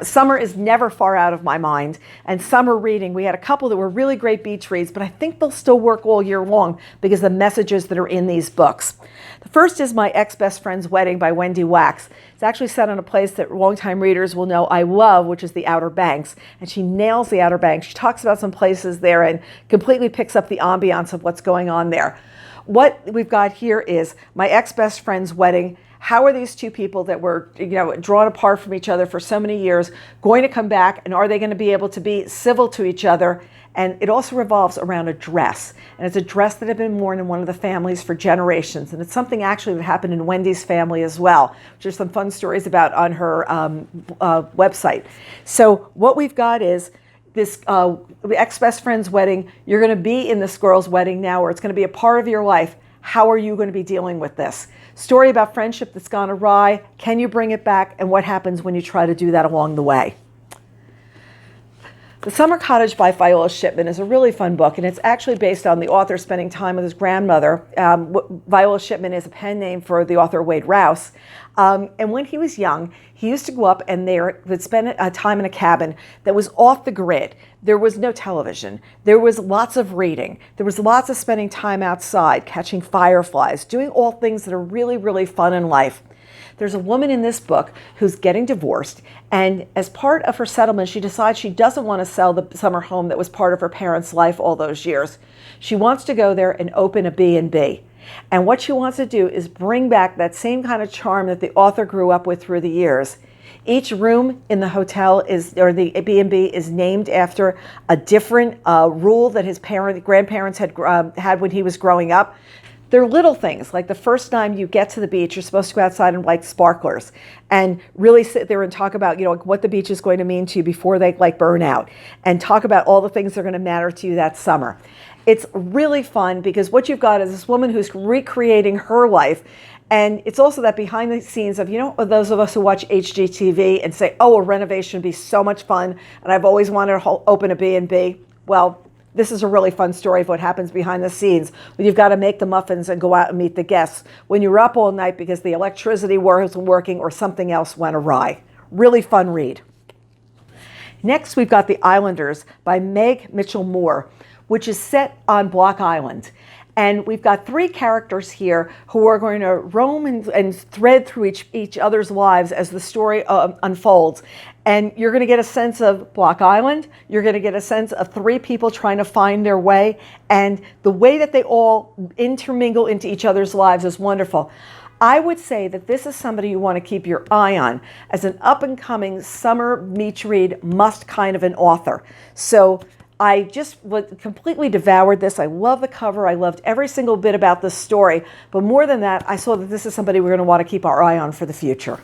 Speaker 1: Summer is never far out of my mind. And summer reading, we had a couple that were really great beach reads, but I think they'll still work all year long because of the messages that are in these books. The first is My Ex-Best Friend's Wedding by Wendy Wax. It's actually set on a place that longtime readers will know I love, which is the Outer Banks. And she nails the Outer Banks. She talks about some places there and completely picks up the ambiance of what's going on there. What we've got here is My Ex-Best Friend's Wedding. How are these two people that were drawn apart from each other for so many years going to come back, and are they going to be able to be civil to each other? And it also revolves around a dress. And it's a dress that had been worn in one of the families for generations. And it's something actually that happened in Wendy's family as well, which are some fun stories about on her website. So what we've got is this ex-best friend's wedding. You're going to be in this girl's wedding now, or it's going to be a part of your life. How are you going to be dealing with this? Story about friendship that's gone awry. Can you bring it back? And what happens when you try to do that along the way? The Summer Cottage by Viola Shipman is a really fun book, and it's actually based on the author spending time with his grandmother. Viola Shipman is a pen name for the author Wade Rouse. And when he was young, he used to go up and they would spend time in a cabin that was off the grid. There was no television. There was lots of reading. There was lots of spending time outside, catching fireflies, doing all things that are really, really fun in life. There's a woman in this book who's getting divorced, and as part of her settlement, she decides she doesn't want to sell the summer home that was part of her parents' life all those years. She wants to go there and open a B&B. And what she wants to do is bring back that same kind of charm that the author grew up with through the years. Each room in the hotel or the B&B is named after a different rule that his grandparents had when he was growing up. They're little things, like the first time you get to the beach, you're supposed to go outside and light sparklers and really sit there and talk about, what the beach is going to mean to you before they burn out, and talk about all the things that are going to matter to you that summer. It's really fun because what you've got is this woman who's recreating her life. And it's also that behind the scenes of, those of us who watch HGTV and say, oh, a renovation would be so much fun, and I've always wanted to open a B&B. Well, this is a really fun story of what happens behind the scenes when you've got to make the muffins and go out and meet the guests, when you're up all night because the electricity wasn't working or something else went awry. Really fun read. Next, we've got The Islanders by Meg Mitchell-Moore, which is set on Block Island. And we've got three characters here who are going to roam and thread through each other's lives as the story unfolds. And you're going to get a sense of Block Island. You're going to get a sense of three people trying to find their way. And the way that they all intermingle into each other's lives is wonderful. I would say that this is somebody you want to keep your eye on as an up-and-coming summer beach read must kind of an author. So I just completely devoured this. I love the cover. I loved every single bit about this story. But more than that, I saw that this is somebody we're going to want to keep our eye on for the future.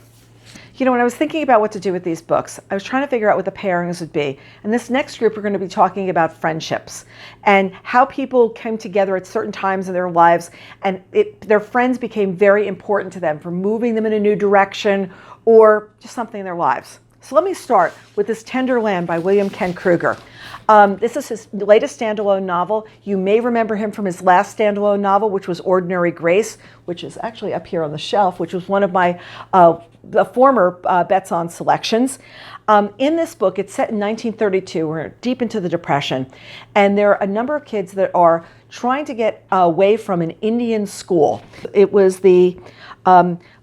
Speaker 1: When I was thinking about what to do with these books, I was trying to figure out what the pairings would be. And this next group, we're going to be talking about friendships and how people came together at certain times in their lives, and their friends became very important to them for moving them in a new direction or just something in their lives. So let me start with this Tender Land by William Kent Kruger. This is his latest standalone novel. You may remember him from his last standalone novel, which was Ordinary Grace, which is actually up here on the shelf, which was one of my former Bets On selections. In this book, it's set in 1932. We're deep into the Depression. And there are a number of kids that are trying to get away from an Indian school. It was the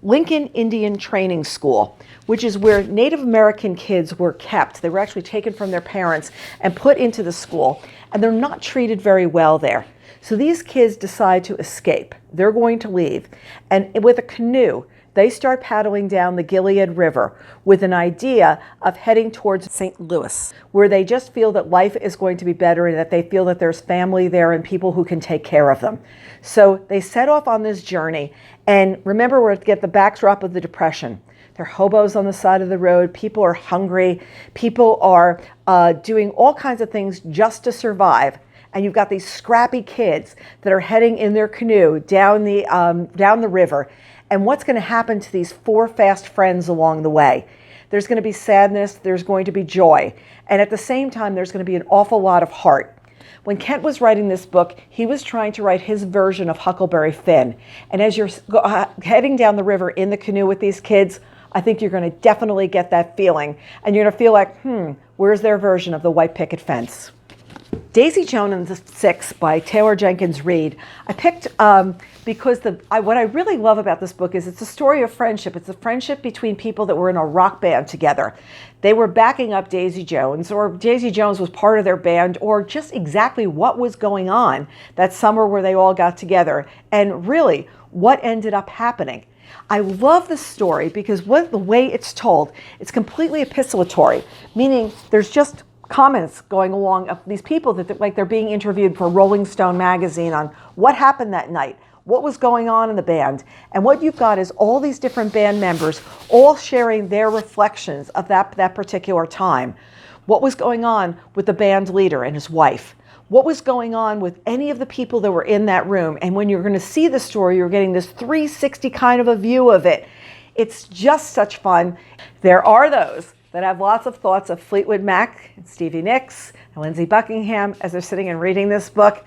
Speaker 1: Lincoln Indian Training School, which is where Native American kids were kept. They were actually taken from their parents and put into the school, and they're not treated very well there. So these kids decide to escape. They're going to leave. And with a canoe, they start paddling down the Gilead River with an idea of heading towards St. Louis, where they just feel that life is going to be better and that they feel that there's family there and people who can take care of them. So they set off on this journey. And remember, we're get the backdrop of the Depression. There are hobos on the side of the road. People are hungry. People are doing all kinds of things just to survive. And you've got these scrappy kids that are heading in their canoe down the river. And what's going to happen to these four fast friends along the way? There's going to be sadness. There's going to be joy. And at the same time, there's going to be an awful lot of heart. When Kent was writing this book, he was trying to write his version of Huckleberry Finn. And as you're heading down the river in the canoe with these kids, I think you're going to definitely get that feeling. And you're going to feel like, where's their version of the white picket fence? Daisy Joan and the Six by Taylor Jenkins Reid. I picked because what I really love about this book is it's a story of friendship. It's a friendship between people that were in a rock band together. They were backing up Daisy Jones, or Daisy Jones was part of their band, or just exactly what was going on that summer where they all got together, and really what ended up happening. I love this story because the way it's told, it's completely epistolatory, meaning there's just comments going along of these people that like they're being interviewed for Rolling Stone magazine on what happened that night, what was going on in the band. And what you've got is all these different band members all sharing their reflections of that particular time. What was going on with the band leader and his wife? What was going on with any of the people that were in that room? And when you're going to see the story, you're getting this 360 kind of a view of it. It's just such fun. There are those that have lots of thoughts of Fleetwood Mac and Stevie Nicks and Lindsey Buckingham as they're sitting and reading this book.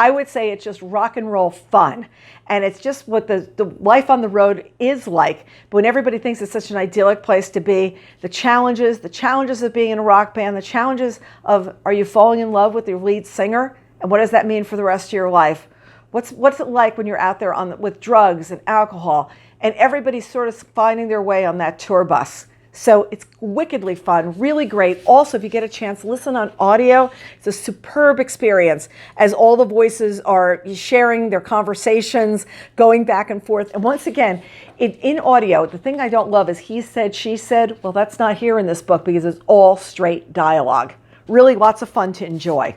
Speaker 1: I would say it's just rock and roll fun. And it's just what the life on the road is like. But when everybody thinks it's such an idyllic place to be, the challenges of being in a rock band, the challenges of, are you falling in love with your lead singer? And what does that mean for the rest of your life? What's it like when you're out there with drugs and alcohol and everybody's sort of finding their way on that tour bus? So it's wickedly fun, really great. Also, if you get a chance, listen on audio. It's a superb experience as all the voices are sharing their conversations, going back and forth. And once again, in audio, the thing I don't love is he said, she said. Well, that's not here in this book because it's all straight dialogue. Really lots of fun to enjoy.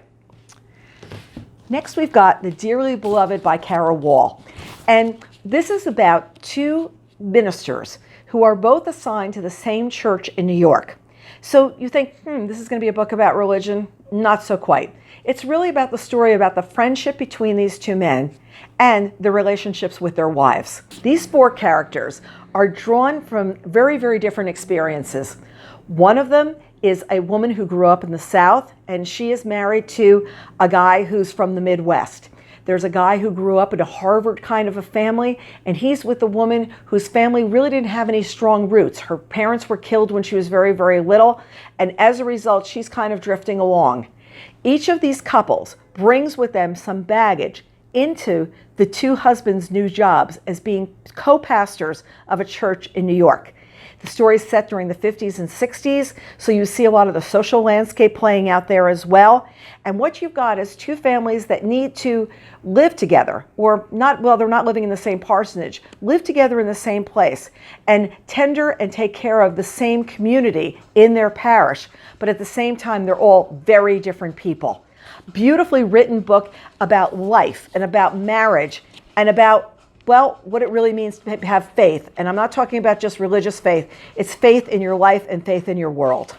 Speaker 1: Next, we've got The Dearly Beloved by Kaira Wall. And this is about two ministers who are both assigned to the same church in New York. So you think, this is going to be a book about religion? Not so quite. It's really about the story about the friendship between these two men and the relationships with their wives. These four characters are drawn from very, very different experiences. One of them is a woman who grew up in the South, and she is married to a guy who's from the Midwest. There's a guy who grew up in a Harvard kind of a family, and he's with a woman whose family really didn't have any strong roots. Her parents were killed when she was very, very little, and as a result, she's kind of drifting along. Each of these couples brings with them some baggage into the two husbands' new jobs as being co-pastors of a church in New York. The story is set during the 50s and 60s, so you see a lot of the social landscape playing out there as well. And what you've got is two families that need to live together, or not, well, they're not living in the same parsonage, live together in the same place, and tender and take care of the same community in their parish. But at the same time, they're all very different people. Beautifully written book about life and about marriage and about, well, what it really means to have faith. And I'm not talking about just religious faith. It's faith in your life and faith in your world.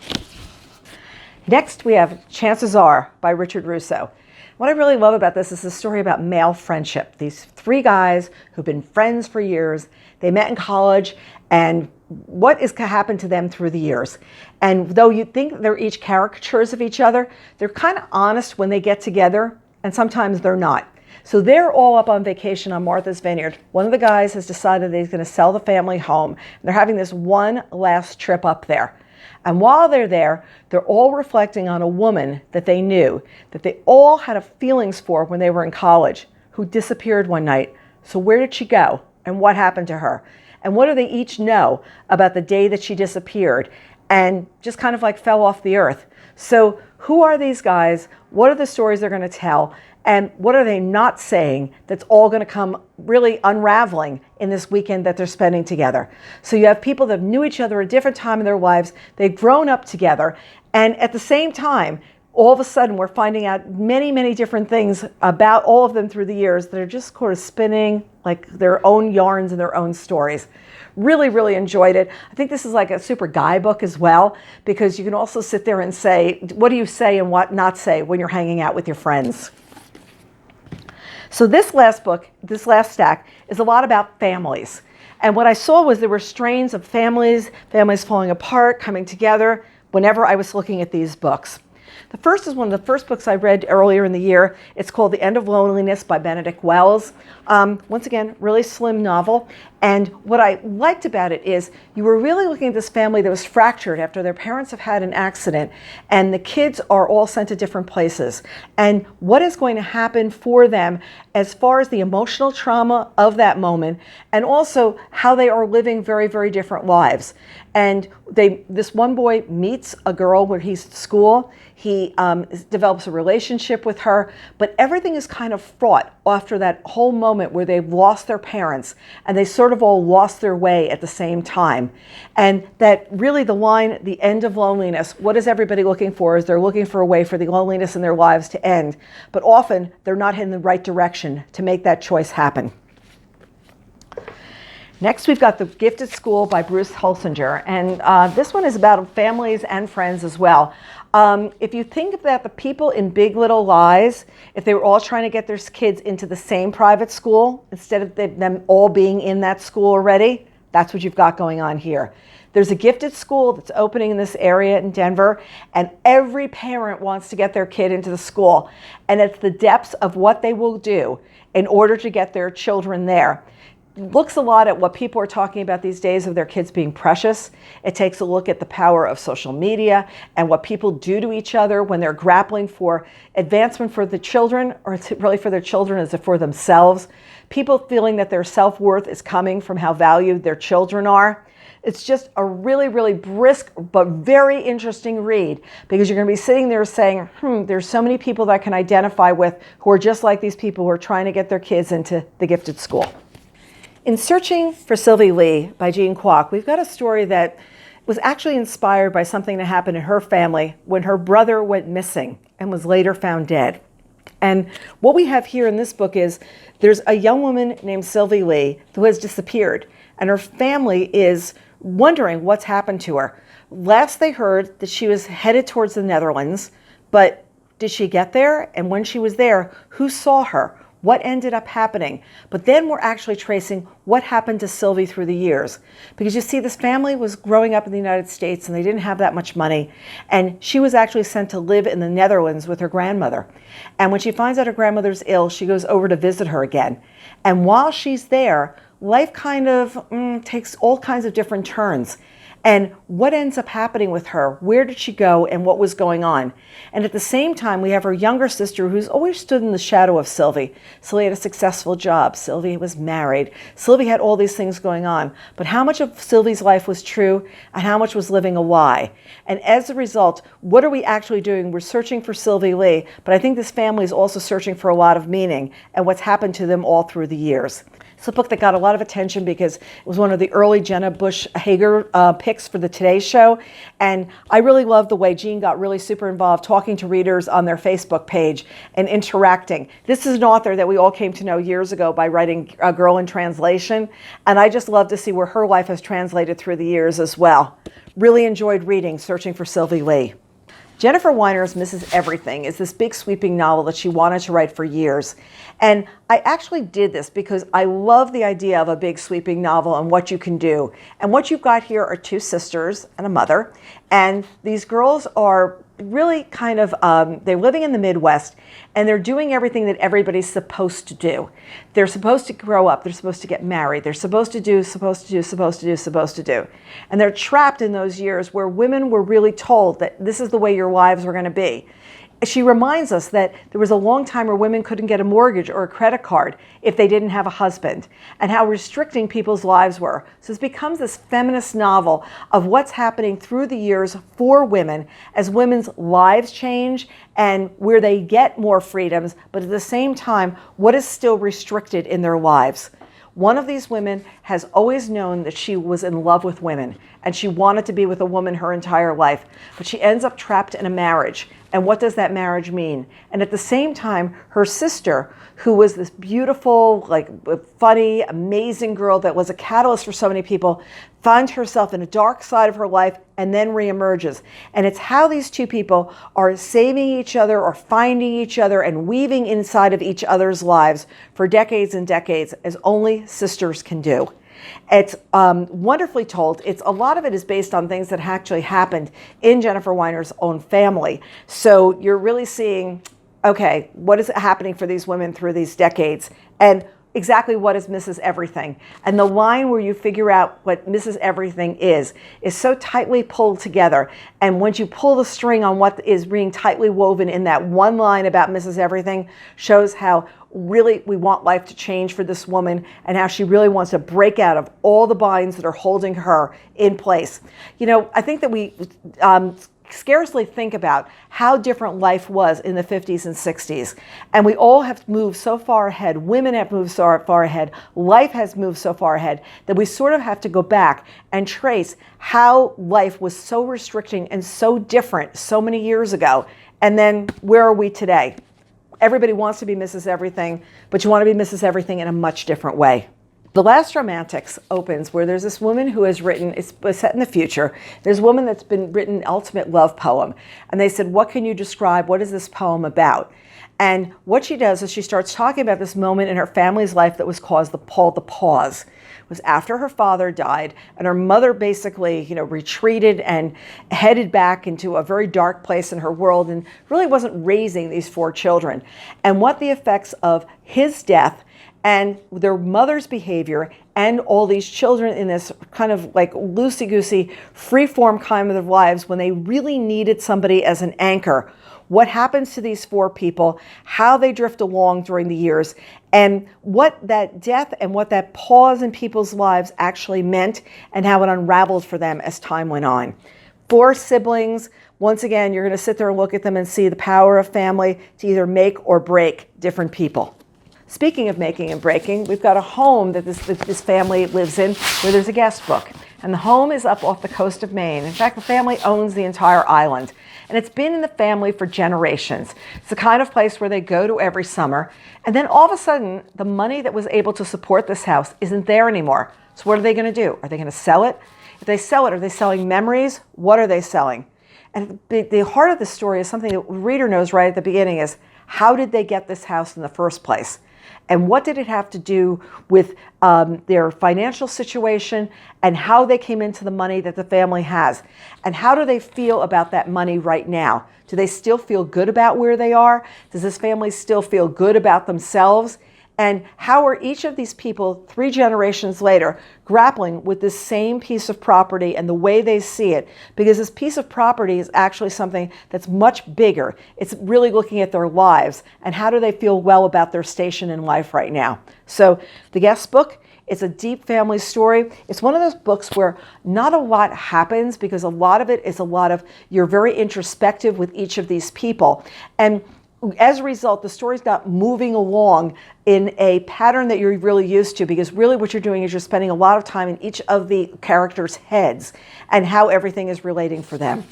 Speaker 1: Next, we have Chances Are by Richard Russo. What I really love about this is the story about male friendship. These three guys who've been friends for years, they met in college, and what has happened to them through the years. And though you think they're each caricatures of each other, they're kind of honest when they get together, and sometimes they're not. So they're all up on vacation on Martha's Vineyard. One of the guys has decided that he's going to sell the family home. They're having this one last trip up there. And while they're there, they're all reflecting on a woman that they knew, that they all had feelings for when they were in college, who disappeared one night. So where did she go? And what happened to her? And what do they each know about the day that she disappeared and just kind of like fell off the earth? So who are these guys? What are the stories they're going to tell? And what are they not saying that's all going to come really unraveling in this weekend that they're spending together? So you have people that knew each other at a different time in their lives. They've grown up together. And at the same time, all of a sudden, we're finding out many, many different things about all of them through the years that are just sort of spinning like their own yarns and their own stories. Really, really enjoyed it. I think this is like a super guy book as well, because you can also sit there and say, what do you say and what not say when you're hanging out with your friends? So this last book, this last stack, is a lot about families. And what I saw was there were strains of families falling apart, coming together, whenever I was looking at these books. The first is one of the first books I read earlier in the year. It's called The End of Loneliness by Benedict Wells. Once again, really slim novel. And what I liked about it is you were really looking at this family that was fractured after their parents have had an accident, and the kids are all sent to different places. And what is going to happen for them as far as the emotional trauma of that moment, and also how they are living very, very different lives. And this one boy meets a girl where he's at school. He develops a relationship with her, but everything is kind of fraught after that whole moment where they've lost their parents and they sort of all lost their way at the same time. And that really the line, the end of loneliness, what is everybody looking for? Is they're looking for a way for the loneliness in their lives to end, but often they're not in the right direction to make that choice happen. Next, we've got The Gifted School by Bruce Holsinger, and this one is about families and friends as well. If you think about the people in Big Little Lies, if they were all trying to get their kids into the same private school, instead of them all being in that school already, that's what you've got going on here. There's a gifted school that's opening in this area in Denver, and every parent wants to get their kid into the school. And it's the depths of what they will do in order to get their children there. Looks a lot at what people are talking about these days of their kids being precious. It takes a look at the power of social media and what people do to each other when they're grappling for advancement for the children, or it's really for their children as if for themselves. People feeling that their self-worth is coming from how valued their children are. It's just a really, really brisk but very interesting read, because you're going to be sitting there saying, there's so many people that I can identify with who are just like these people who are trying to get their kids into the gifted school. In Searching for Sylvie Lee by Jean Kwok, we've got a story that was actually inspired by something that happened in her family when her brother went missing and was later found dead. And what we have here in this book is there's a young woman named Sylvie Lee who has disappeared, and her family is wondering what's happened to her. Last they heard that she was headed towards the Netherlands, but did she get there? And when she was there, who saw her? What ended up happening? But then we're actually tracing what happened to Sylvie through the years. Because you see, this family was growing up in the United States and they didn't have that much money. And she was actually sent to live in the Netherlands with her grandmother. And when she finds out her grandmother's ill, she goes over to visit her again. And while she's there, life kind of takes all kinds of different turns. And what ends up happening with her? Where did she go and what was going on? And at the same time, we have her younger sister who's always stood in the shadow of Sylvie. Sylvie had a successful job. Sylvie was married. Sylvie had all these things going on. But how much of Sylvie's life was true and how much was living a lie? And as a result, what are we actually doing? We're searching for Sylvie Lee, but I think this family is also searching for a lot of meaning and what's happened to them all through the years. It's a book that got a lot of attention because it was one of the early Jenna Bush Hager picks for the Today Show. And I really love the way Jean got really super involved talking to readers on their Facebook page and interacting. This is an author that we all came to know years ago by writing A Girl in Translation. And I just love to see where her life has translated through the years as well. Really enjoyed reading Searching for Sylvie Lee. Jennifer Weiner's Mrs. Everything is this big sweeping novel that she wanted to write for years. And I actually did this because I love the idea of a big sweeping novel and what you can do. And what you've got here are two sisters and a mother. And these girls are really kind of, they're living in the Midwest and they're doing everything that everybody's supposed to do. They're supposed to grow up. They're supposed to get married. They're supposed to do. And they're trapped in those years where women were really told that this is the way your lives were going to be. She reminds us that there was a long time where women couldn't get a mortgage or a credit card if they didn't have a husband, and how restricting people's lives were. So it becomes this feminist novel of what's happening through the years for women as women's lives change and where they get more freedoms, but at the same time, what is still restricted in their lives. One of these women has always known that she was in love with women and she wanted to be with a woman her entire life, but she ends up trapped in a marriage. And what does that marriage mean? And at the same time, her sister, who was this beautiful, funny, amazing girl that was a catalyst for so many people, finds herself in a dark side of her life and then reemerges. And it's how these two people are saving each other or finding each other and weaving inside of each other's lives for decades and decades, as only sisters can do. It's wonderfully told. A lot of it is based on things that actually happened in Jennifer Weiner's own family. So you're really seeing, okay, what is happening for these women through these decades? And exactly what is Mrs. Everything. And the line where you figure out what Mrs. Everything is so tightly pulled together. And once you pull the string on what is being tightly woven in that one line about Mrs. Everything, shows how really we want life to change for this woman and how she really wants to break out of all the binds that are holding her in place. You know, I think that we scarcely think about how different life was in the 50s and 60s. And we all have moved so far ahead. Women have moved so far ahead. Life has moved so far ahead that we sort of have to go back and trace how life was so restricting and so different so many years ago. And then where are we today? Everybody wants to be Mrs. Everything, but you want to be Mrs. Everything in a much different way. The Last Romantics opens where there's this woman who has written, it's set in the future, there's a woman that's been written an ultimate love poem. And they said, what can you describe? What is this poem about? And what she does is she starts talking about this moment in her family's life that was called the pause. It was after her father died, and her mother basically, retreated and headed back into a very dark place in her world and really wasn't raising these 4 children. And what the effects of his death and their mother's behavior and all these children in this kind of like loosey-goosey, free-form kind of their lives when they really needed somebody as an anchor. What happens to these 4 people, how they drift along during the years, and what that death and what that pause in people's lives actually meant and how it unraveled for them as time went on. 4 siblings. Once again, you're going to sit there and look at them and see the power of family to either make or break different people. Speaking of making and breaking, we've got a home that this family lives in where there's a guest book. And the home is up off the coast of Maine. In fact, the family owns the entire island. And it's been in the family for generations. It's the kind of place where they go to every summer. And then all of a sudden, the money that was able to support this house isn't there anymore. So what are they going to do? Are they going to sell it? If they sell it, are they selling memories? What are they selling? And the heart of the story is something that the reader knows right at the beginning is, how did they get this house in the first place? And what did it have to do with their financial situation and how they came into the money that the family has? And how do they feel about that money right now? Do they still feel good about where they are? Does this family still feel good about themselves? And how are each of these people 3 generations later grappling with this same piece of property and the way they see it? Because this piece of property is actually something that's much bigger. It's really looking at their lives and how do they feel well about their station in life right now. So the guest book, it's a deep family story. It's one of those books where not a lot happens because a lot of it is you're very introspective with each of these people. And as a result, the story's not moving along in a pattern that you're really used to, because really what you're doing is you're spending a lot of time in each of the characters' heads and how everything is relating for them.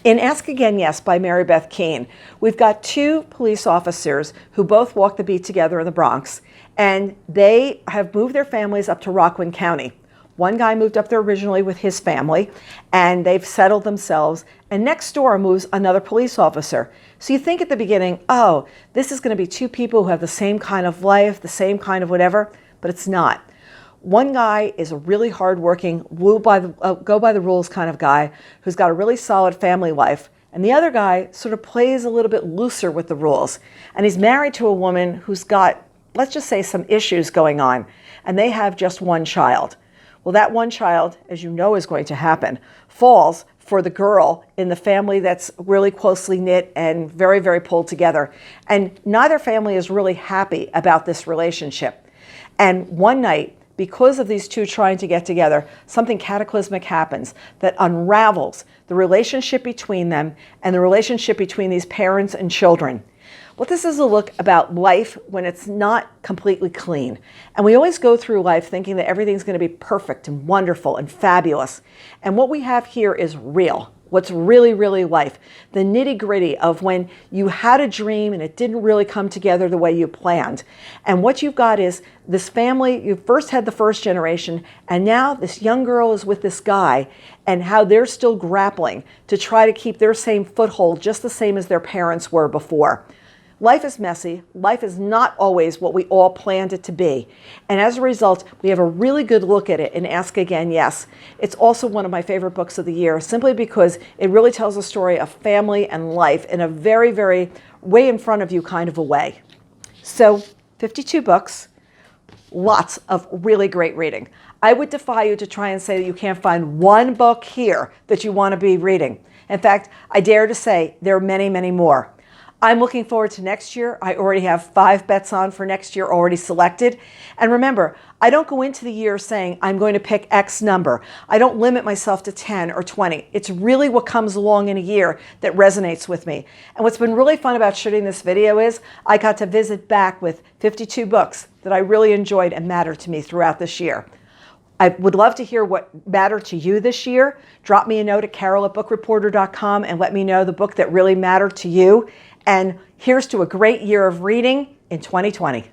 Speaker 1: In Ask Again Yes by Mary Beth Keane, we've got 2 police officers who both walk the beat together in the Bronx, and they have moved their families up to Rockland County. One guy moved up there originally with his family, and they've settled themselves. And next door moves another police officer. So you think at the beginning, oh, this is going to be 2 people who have the same kind of life, the same kind of whatever, but it's not. One guy is a really hardworking, go by the rules kind of guy who's got a really solid family life. And the other guy sort of plays a little bit looser with the rules. And he's married to a woman who's got, let's just say, some issues going on. And they have just 1 child. Well, that 1 child, as you know is going to happen, falls for the girl in the family that's really closely knit and very, very pulled together. And neither family is really happy about this relationship. And one night, because of these 2 trying to get together, something cataclysmic happens that unravels the relationship between them and the relationship between these parents and children. Well, this is a look about life when it's not completely clean. And we always go through life thinking that everything's going to be perfect and wonderful and fabulous. And what we have here is real. What's really, really life. The nitty-gritty of when you had a dream and it didn't really come together the way you planned. And what you've got is this family, you first had the first generation, and now this young girl is with this guy, and how they're still grappling to try to keep their same foothold just the same as their parents were before. Life is messy. Life is not always what we all planned it to be. And as a result, we have a really good look at it in Ask Again Yes. It's also one of my favorite books of the year, simply because it really tells a story of family and life in a very, very way in front of you kind of a way. So 52 books. lots of really great reading. I would defy you to try and say that you can't find one book here that you want to be reading. In fact, I dare to say there are many, many more. I'm looking forward to next year. I already have 5 bets on for next year already selected. And remember, I don't go into the year saying I'm going to pick X number. I don't limit myself to 10 or 20. It's really what comes along in a year that resonates with me. And what's been really fun about shooting this video is I got to visit back with 52 books that I really enjoyed and mattered to me throughout this year. I would love to hear what mattered to you this year. Drop me a note at carol@bookreporter.com and let me know the book that really mattered to you. And here's to a great year of reading in 2020.